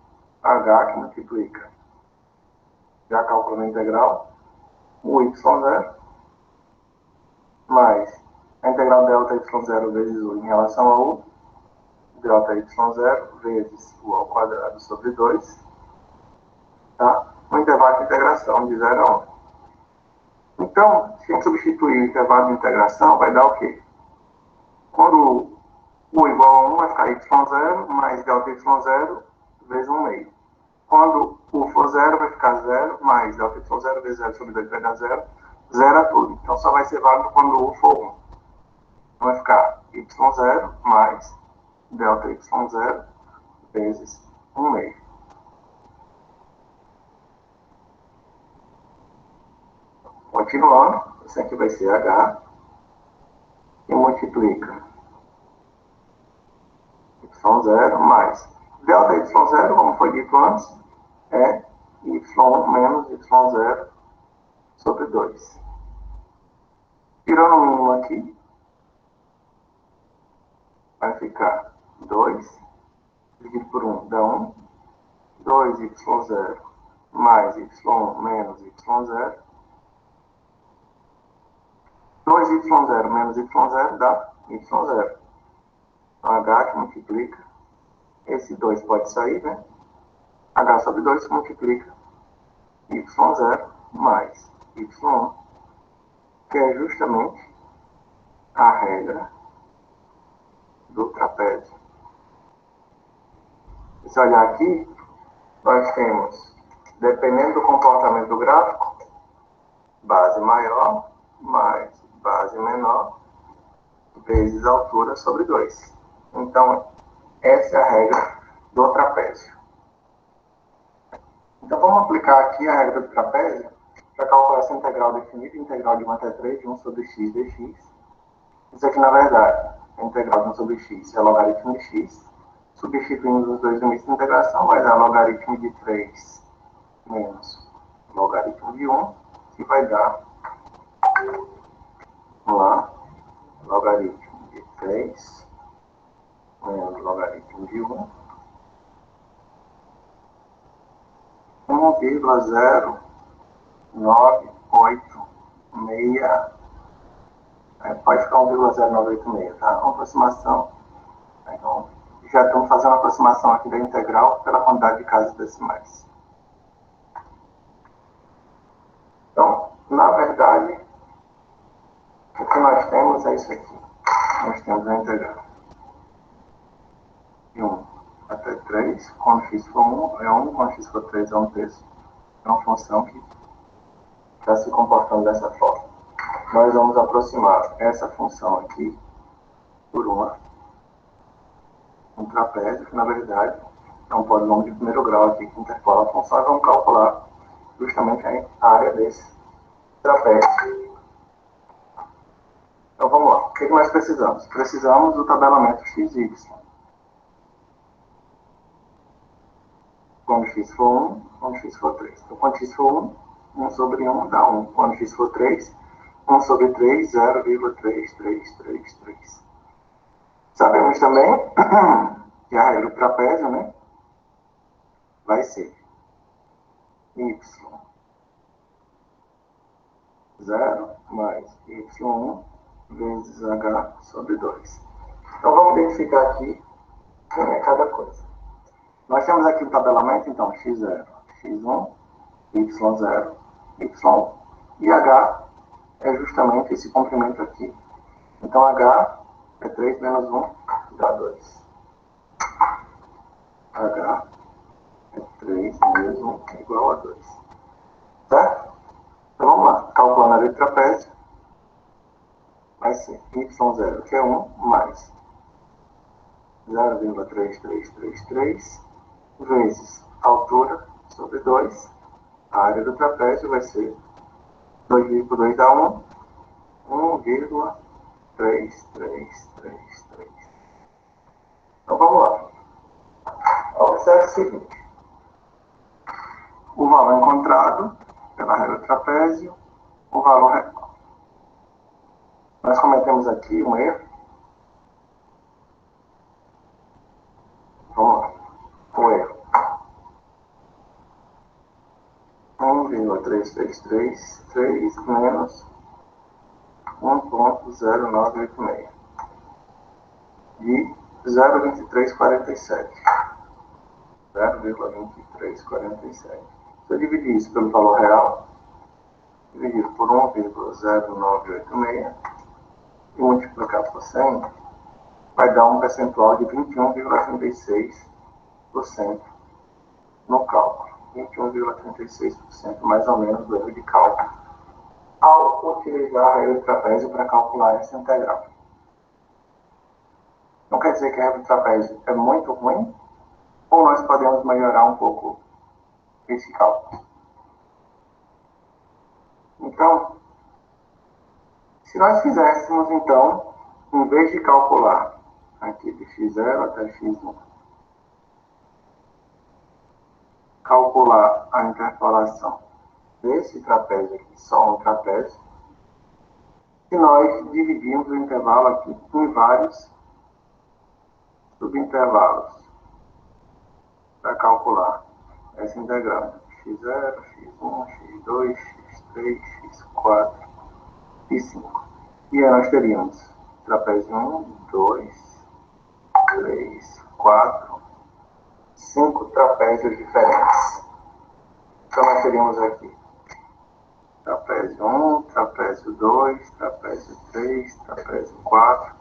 H, que multiplica, já calculando a integral, o y0, mais a integral delta y0 vezes u em relação a u, delta y0 vezes u ao quadrado sobre 2, tá? O intervalo de integração de 0 a 1. Então, se a gente substituir o intervalo de integração, vai dar o quê? Quando u igual a 1, vai ficar y0 mais delta y0 vezes 1 meio. Quando u for 0, vai ficar 0 mais delta y0 vezes 0 sobre 2 vai dar 0. Zero a tudo. Então, só vai ser válido quando u for 1. Então, vai ficar y0 mais delta y0 vezes 1 meio. Continuando, isso aqui vai ser H, que multiplica y0 mais delta y0, como foi dito antes, é y1 menos y0 sobre 2. Tirando o mínimo aqui, vai ficar 2, dividido por 1 dá 1, 2y0 mais y1 menos y0, 2y0 menos y0 dá y0. Então, H que multiplica, esse 2 pode sair, né? H sobre 2 multiplica y0 mais y1, que é justamente a regra do trapézio. Se olhar aqui, nós temos, dependendo do comportamento do gráfico, base maior mais base menor vezes a altura sobre 2. Então, essa é a regra do trapézio. Então, vamos aplicar aqui a regra do trapézio para calcular essa integral definida, integral de 1 até 3 de 1 sobre x dx. Isso aqui, na verdade, a integral de 1 sobre x é logaritmo de x. Substituindo os dois limites de integração, vai dar logaritmo de 3 menos logaritmo de 1, que vai dar, vamos lá, logaritmo de 3 menos logaritmo de 1, 1,0986, pode ficar 1,0986, tá? Uma aproximação. Então, já estamos fazendo a aproximação aqui da integral pela quantidade de casas decimais. Então, na verdade, o que nós temos é isso aqui. Nós temos a integral de 1 até 3, quando x for 1 é 1, quando x for 3 é 1 terço. É uma função que está se comportando dessa forma. Nós vamos aproximar essa função aqui por um trapézio, que na verdade é um polinômio de primeiro grau aqui que interpola a função, e vamos calcular justamente a área desse trapézio. Então vamos lá, o que nós precisamos? Precisamos do tabelamento XY. Quando x for 1, quando x for 3. Então, quando x for 1, 1 sobre 1 dá 1. Quando x for 3, 1 sobre 3, 0,3333. Sabemos também que a regra do trapézio, né, vai ser y0 mais y1 vezes h sobre 2. Então, vamos identificar aqui quem é cada coisa. Nós temos aqui o tabelamento, então, x0, x1, y0, y1. E h é justamente esse comprimento aqui. Então, h é 3 menos 1, dá 2. H é 3 menos 1, igual a 2. Certo? Então, vamos lá. Calculando a área do trapézio, vai ser y0, que é 1, mais 0,3333 vezes a altura sobre 2. A área do trapézio vai ser 2 por 2 dá 1, 3, 3, 3, 3. Então, vamos lá. Observe o seguinte. O valor encontrado pela regra do trapézio, o valor real. Nós cometemos aqui um erro. Vamos lá. O erro. 1,3333 menos 1,0986 de 0,2347. 0,2347. Se eu dividir isso pelo valor real, dividido por 1,0986 e multiplicar por 100, vai dar um percentual de 21,36% no cálculo. 21,36% mais ou menos do erro de cálculo, ao utilizar a regra do trapézio para calcular essa integral. Não quer dizer que a regra do trapézio é muito ruim, ou nós podemos melhorar um pouco esse cálculo. Então, se nós fizéssemos, então, em vez de calcular aqui de x0 até x1, calcular a interpolação desse trapézio aqui, só um trapézio, se nós dividirmos o intervalo aqui em vários subintervalos para calcular essa integral. x0, x1, x2, x3, x4 e 5. E aí nós teríamos trapézio 1, 2, 3, 4, 5 trapézios diferentes. Então nós teríamos aqui trapézio 1, trapézio 2, trapézio 3, trapézio 4,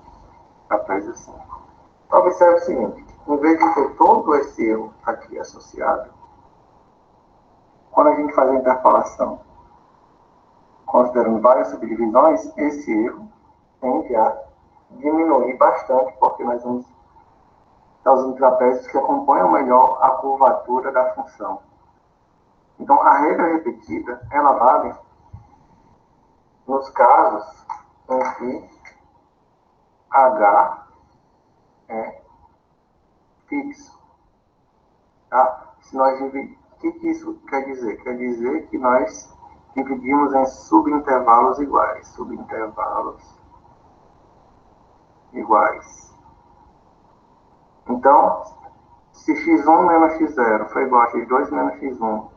trapézio 5. Observe o seguinte, em vez de ter todo esse erro aqui associado, quando a gente faz a interpolação, considerando várias subdivisões, esse erro tende a diminuir bastante, porque nós vamos estar usando trapézios que acompanham melhor a curvatura da função. Então, a regra repetida, ela vale nos casos em que H é fixo. Tá? Se nós dividir, o que isso quer dizer? Quer dizer que nós dividimos em subintervalos iguais. Subintervalos iguais. Então, se x1 menos x0 foi igual a x2 menos x1,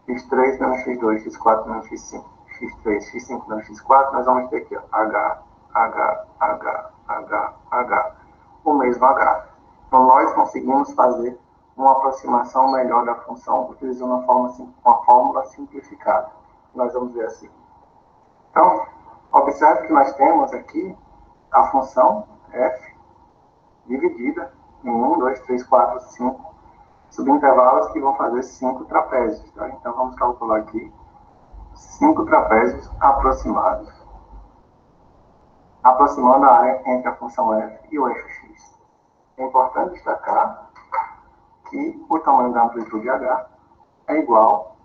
x3 menos x2, x4 menos x5, x3, x5 menos x4, nós vamos ter aqui, ó, H, H, H, H, H, o mesmo H. Então, nós conseguimos fazer uma aproximação melhor da função utilizando uma fórmula simplificada. Nós vamos ver assim. Então, observe que nós temos aqui a função f dividida em 1, 2, 3, 4, 5 subintervalos que vão fazer 5 trapézios. Tá? Então, vamos calcular aqui 5 trapézios aproximados, aproximando a área entre a função f e o eixo x. É importante destacar que o tamanho da amplitude h é igual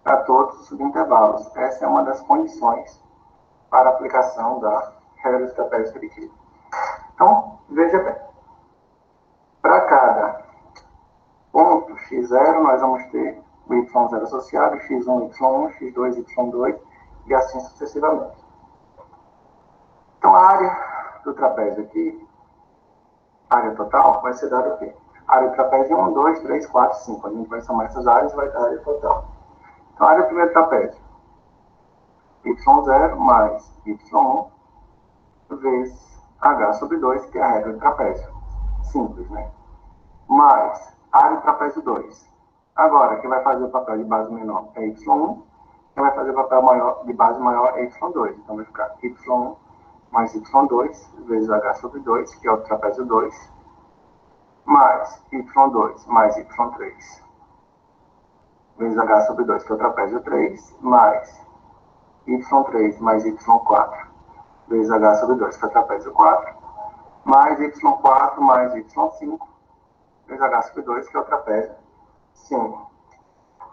para todos os subintervalos. Essa é uma das condições para a aplicação da regra do trapézio repetido. Então, veja bem. Para cada ponto x0, nós vamos ter o y0 associado, x1, y1, x2, y2 e assim sucessivamente. Então, a área do trapézio aqui, a área total, vai ser dada o quê? A área do trapézio 1, 2, 3, 4, 5. A gente vai somar essas áreas e vai dar a área total. Então, a área do primeiro trapézio, y0 mais y1 vezes h sobre 2, que é a regra do trapézio. Simples, né? Mais a área do trapézio 2. Agora, quem vai fazer o papel de base menor é y1, quem vai fazer o papel maior, de base maior é y2. Então, vai ficar y1 mais y2 vezes h sobre 2, que é o trapézio 2, mais y2 mais y3 vezes h sobre 2, que é o trapézio 3, mais y3 mais y4 vezes h sobre 2, que é o trapézio 4, mais y4 mais y5 vezes h sobre 2, que é o trapézio 5.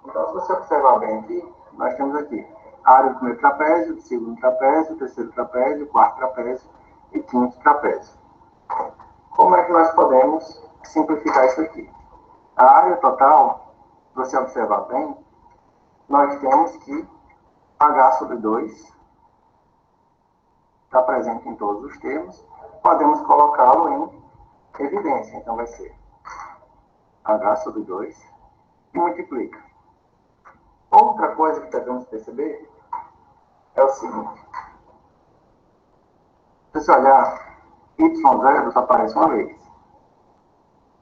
Então, se você observar bem aqui, nós temos aqui a área do primeiro trapézio, do segundo trapézio, terceiro trapézio, quarto trapézio e quinto trapézio. Como é que nós podemos simplificar isso aqui? A área total, se você observar bem, nós temos que H sobre 2 está presente em todos os termos, podemos colocá-lo em evidência. Então vai ser H sobre 2 e multiplica. Outra coisa que devemos perceber é o seguinte. Se você olhar, y0 só aparece uma vez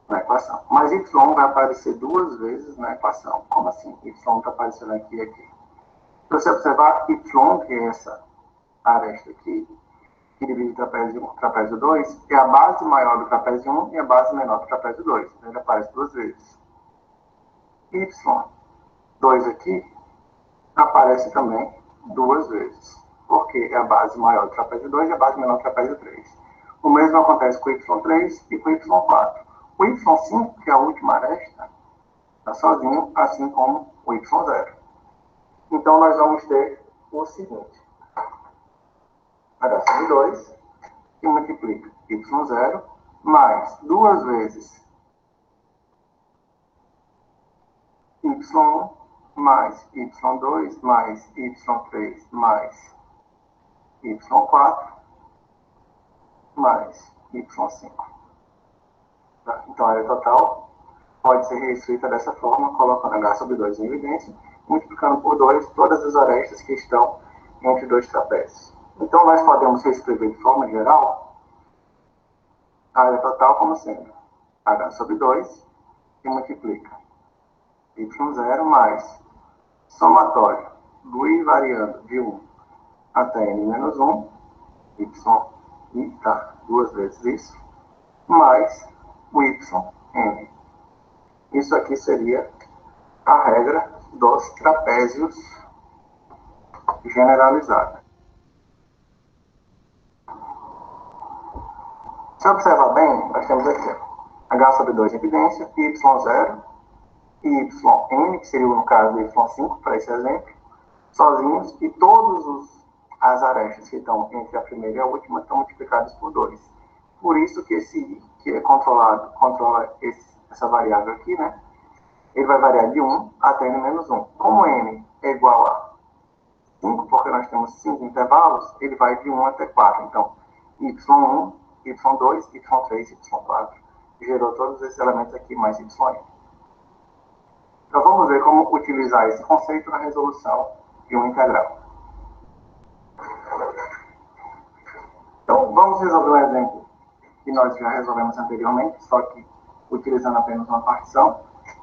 na equação. Mas y vai aparecer duas vezes na equação. Como assim? Y está aparecendo aqui e aqui. Se você observar, y, que é essa aresta aqui, que divide trapézio 1 trapézio 2, é a base maior do trapézio 1 e a base menor do trapézio 2. Então, ele aparece duas vezes. Y2 aqui aparece também duas vezes, porque é a base maior do trapézio 2 e a base menor do trapézio 3. O mesmo acontece com o Y3 e com o Y4. O Y5, que é a última aresta, está sozinho, assim como o Y0. Então, nós vamos ter o seguinte. H sobre 2, que multiplica Y0, mais duas vezes Y1, mais Y2, mais Y3, mais Y4, mais Y5. Tá? Então, a área total pode ser reescrita dessa forma, colocando H sobre 2 em evidência, multiplicando por 2 todas as arestas que estão entre dois trapézios. Então, nós podemos reescrever de forma geral a área total como sendo H sobre 2, que multiplica Y0 mais somatório do I variando de 1 até N menos 1, Y, e tá, duas vezes isso, mais o YN. Isso aqui seria a regra dos trapézios generalizada. Se observar bem, nós temos aqui H sobre 2 em evidência, Y0 e YN, que seria no caso do Y5, para esse exemplo, sozinhos, e todas as arestas que estão entre a primeira e a última estão multiplicadas por 2. Por isso que esse I, que é controla essa variável aqui, né? Ele vai variar de 1 até N menos 1. Como N é igual a 5, porque nós temos 5 intervalos, ele vai de 1 até 4. Então, Y1, Y2, Y3, Y4. Gerou todos esses elementos aqui, mais YN. Então, vamos ver como utilizar esse conceito na resolução de uma integral. Então, vamos resolver um exemplo que nós já resolvemos anteriormente, só que utilizando apenas uma partição.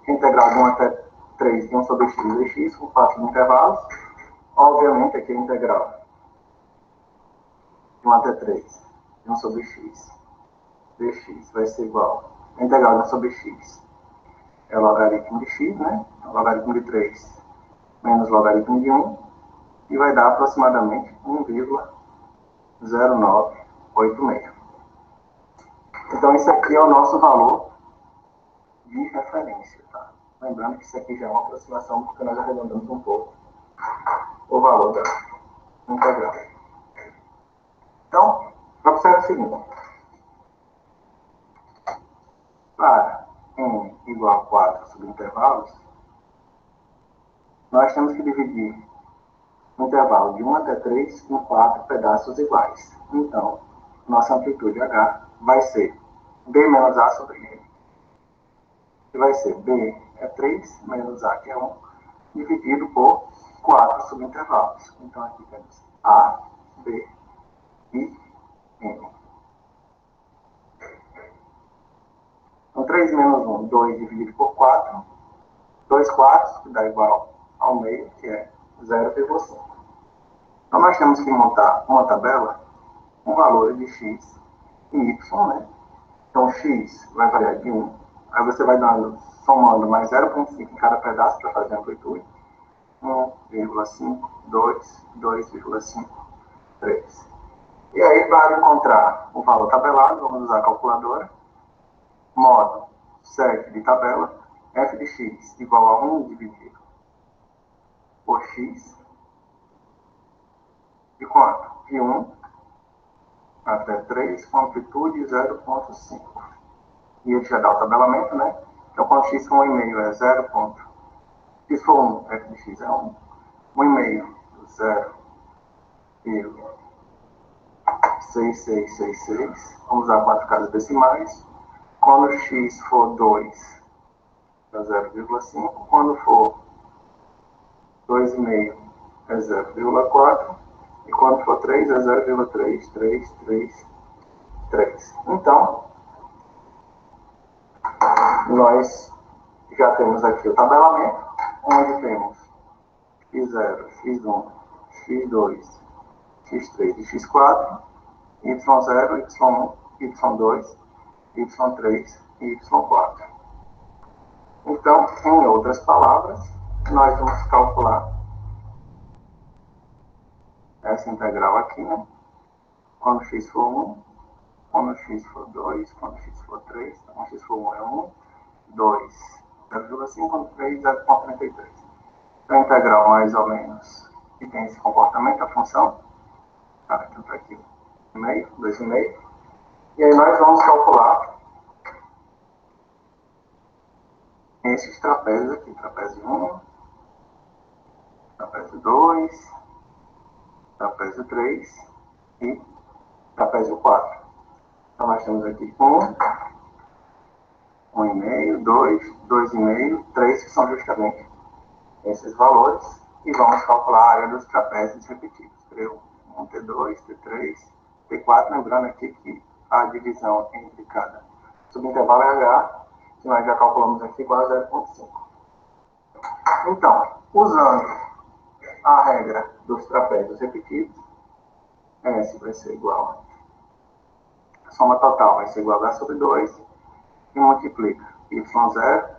Integral de 1 até 3 de 1 sobre x dx, com 4 intervalos. Obviamente, aqui a integral de 1 até 3 de 1 sobre x dx vai ser igual a integral de 1 sobre x é logaritmo de x, né? Logaritmo de 3 menos logaritmo de 1, e vai dar aproximadamente 1,0986. Então, isso aqui é o nosso valor de referência, tá? Lembrando que isso aqui já é uma aproximação, porque nós arredondamos um pouco o valor da integral. Então, observe o seguinte. Para n igual a 4 subintervalos, nós temos que dividir o intervalo de 1 até 3 em 4 pedaços iguais. Então, nossa amplitude H vai ser B menos A sobre N. Que vai ser B é 3 menos A, que é 1, dividido por 4 subintervalos. Então, aqui temos A, B e N. Então, 3 menos 1, 2 dividido por 4, 2 quartos, que dá igual ao meio, que é 0,5. Então, nós temos que montar uma tabela com valores de x e y, né? Então, x vai variar de 1, aí você vai somando mais 0,5 em cada pedaço para fazer a amplitude. 1,5, 2, 2,5, 3. E aí, para encontrar o valor tabelado, vamos usar a calculadora. Modo 7 de tabela, f de x igual a 1 dividido por x, de quanto? De 1 até 3, com amplitude 0,5. E ele já dá o tabelamento, né? Então, quando x for 1,5 é 0. X for 1, f de x é 1. 1,5, 0,6666. Vamos usar 4 casas decimais. Quando x for 2, é 0,5. Quando for 2,5, é 0,4. E quando for 3, é 0,3333. Então, nós já temos aqui o tabelamento, onde temos x0, x1, x2, x3 e x4, y0, y1, y2, y3 e y4. Então, em outras palavras, nós vamos calcular essa integral aqui, né? Quando x for 1, quando x for 2, quando x for 3, quando x for 1 é 1, 2, 0,5, quando 3, 0,33. Então, a integral mais ou menos que tem esse comportamento, a função, tá? Então, tá aqui, 1,5, 2,5. E aí nós vamos calcular esses trapézios aqui, trapézio 1, trapézio 2, trapézio 3 e trapézio 4. Então, nós temos aqui 1, 1,5, 2, 2,5, 3, que são justamente esses valores, e vamos calcular a área dos trapézios repetidos. T1, T2, T3, T4, lembrando aqui que a divisão entre cada subintervalo é H, que nós já calculamos aqui, igual a 0,5. Então, usando a regra dos trapézios repetidos, S vai ser igual a soma total vai ser igual a H sobre 2, e multiplica y0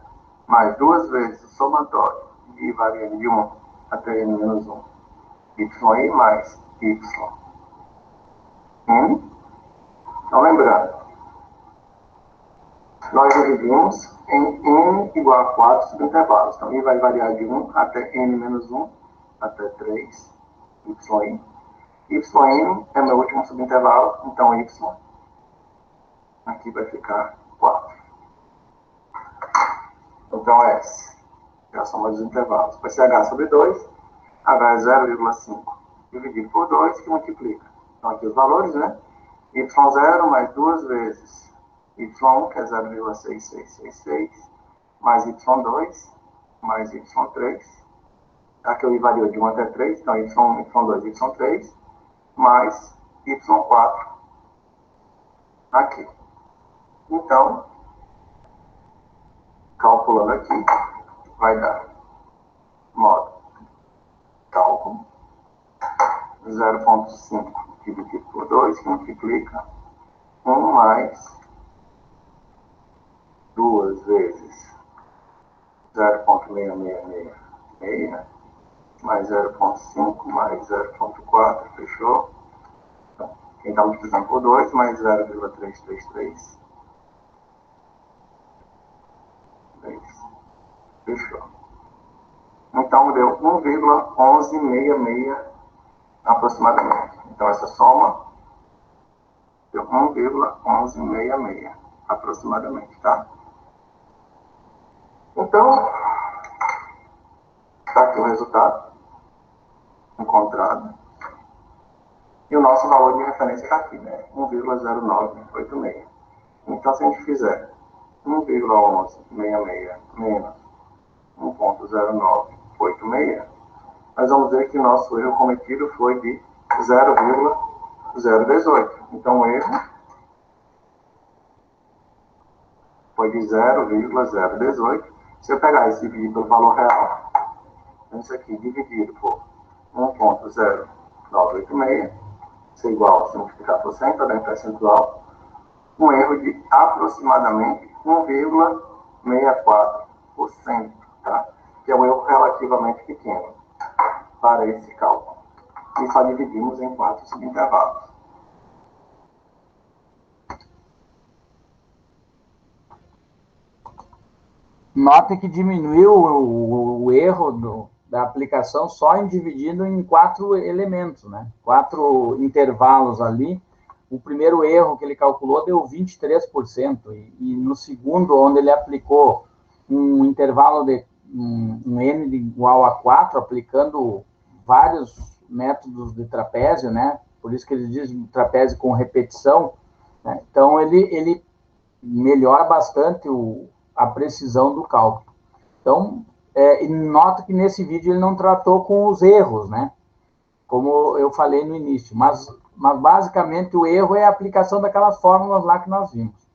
mais 2 vezes o somatório de variando de 1 até n menos 1, yi mais y. Então, lembrando, nós dividimos em n igual a 4 subintervalos. Então, i vai variar de 1 até n menos 1, até 3, yi. Yn é meu último subintervalo, então y aqui vai ficar 4. Então, S é a soma dos intervalos. Vai ser H sobre 2, H é 0,5 dividido por 2, que multiplica. Então, aqui os valores, né? Y0 mais 2 vezes Y1, que é 0,6666, mais Y2, mais Y3. Aqui eu variou de 1 até 3, então Y1, Y2, Y3, mais Y4 aqui. Então, calculando aqui, vai dar modo cálculo 0,5 dividido por 2, que multiplica 1 mais 2 vezes 0,6666 mais 0,5 mais 0,4, fechou? Então, quem está multiplicando por 2 mais 0,333. Fechou. Então, deu 1,1166 aproximadamente. Então, essa soma deu 1,1166 aproximadamente, tá? Então, está aqui o resultado encontrado. E o nosso valor de referência está aqui, né? 1,0986. Então, se a gente fizer 1,1166 menos 1,0986, nós vamos ver que o nosso erro cometido foi de 0,018. Então, o erro foi de 0,018. Se eu pegar esse dividir pelo valor real, isso aqui dividido por 1,0986, isso é igual a se multiplicar por 100, para dar em percentual, um erro de aproximadamente 1,64%, tá? Que é um erro relativamente pequeno para esse cálculo. E só dividimos em 4 subintervalos. Nota que diminuiu o erro da aplicação só em dividindo em 4 elementos, né? 4 intervalos ali, o primeiro erro que ele calculou deu 23%, e no segundo, onde ele aplicou um intervalo de um n igual a 4, aplicando vários métodos de trapézio, né? Por isso que eles dizem trapézio com repetição, né? Então, ele melhora bastante a precisão do cálculo. Então, e nota que nesse vídeo ele não tratou com os erros, né? Como eu falei no início, mas basicamente o erro é a aplicação daquelas fórmulas lá que nós vimos.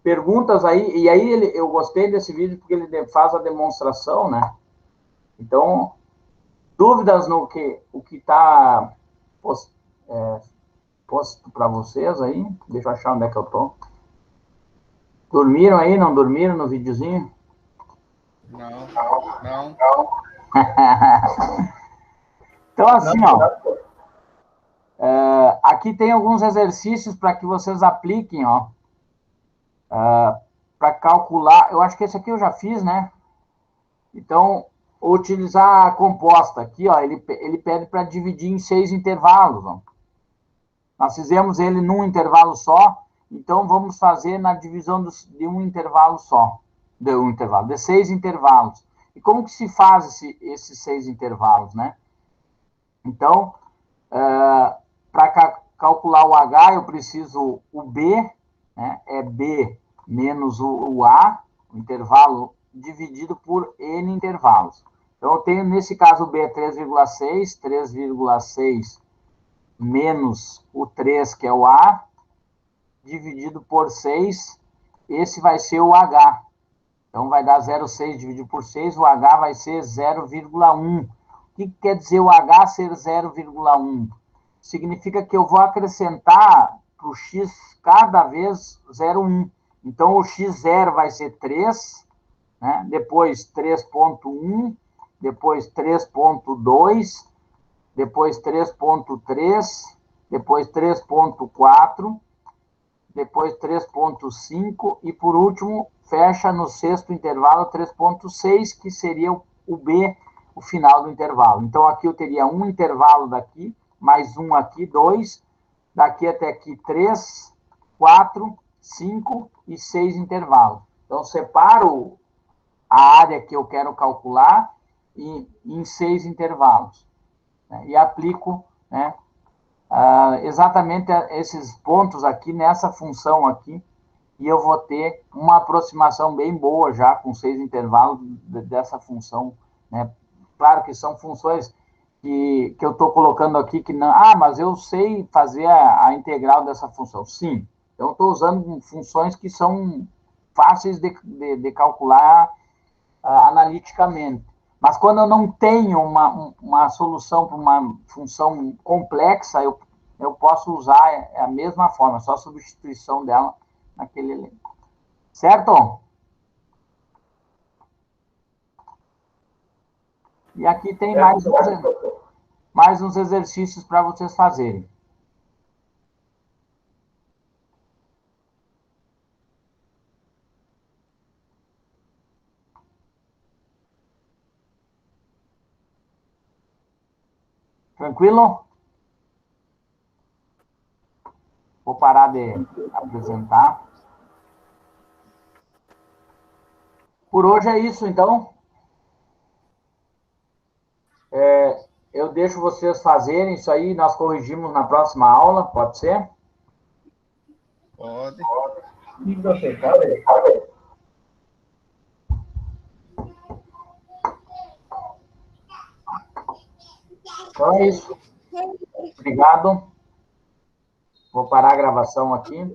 Perguntas aí, e aí eu gostei desse vídeo porque ele faz a demonstração, né? Então, dúvidas no o que está posto para vocês aí? Deixa eu achar onde é que eu tô. Dormiram aí? Não dormiram no videozinho? Não, não. Então, assim, ó, aqui tem alguns exercícios para que vocês apliquem, ó, para calcular. Eu acho que esse aqui eu já fiz, né? Então, utilizar a composta aqui, ó, ele pede para dividir em 6 intervalos, ó. Nós fizemos ele num intervalo só, então vamos fazer na divisão de um intervalo só, de 6 intervalos. E como que se faz esses 6 intervalos, né? Então, para calcular o H, eu preciso o B, né? É B menos o A, o intervalo dividido por N intervalos. Então, eu tenho, nesse caso, o B é 3,6, 3,6 menos o 3, que é o A, dividido por 6, esse vai ser o H. Então, vai dar 0,6 dividido por 6, o H vai ser 0,1. O que quer dizer o H ser 0,1? Significa que eu vou acrescentar para o X cada vez 0,1. Então, o X0 vai ser 3, né? Depois 3,1, depois 3,2, depois 3,3, depois 3,4, depois 3,5 e, por último, fecha no sexto intervalo 3,6, que seria o B, o final do intervalo. Então, aqui eu teria um intervalo daqui, mais um aqui, 2, daqui até aqui 3, 4, 5 e 6 intervalos. Então, separo a área que eu quero calcular em 6 intervalos, né? E aplico, né, exatamente esses pontos aqui nessa função aqui, e eu vou ter uma aproximação bem boa já com 6 intervalos dessa função, né? Claro que são funções que eu estou colocando aqui que não... mas eu sei fazer a integral dessa função. Sim, então eu estou usando funções que são fáceis de calcular analiticamente. Mas quando eu não tenho uma solução para uma função complexa, eu posso usar a mesma forma, só a substituição dela naquele elenco. Certo? E aqui tem mais uns exercícios para vocês fazerem. Tranquilo? Vou parar de apresentar. Por hoje é isso, então. Eu deixo vocês fazerem isso aí, nós corrigimos na próxima aula, pode ser? Pode. Então é isso. Obrigado. Vou parar a gravação aqui.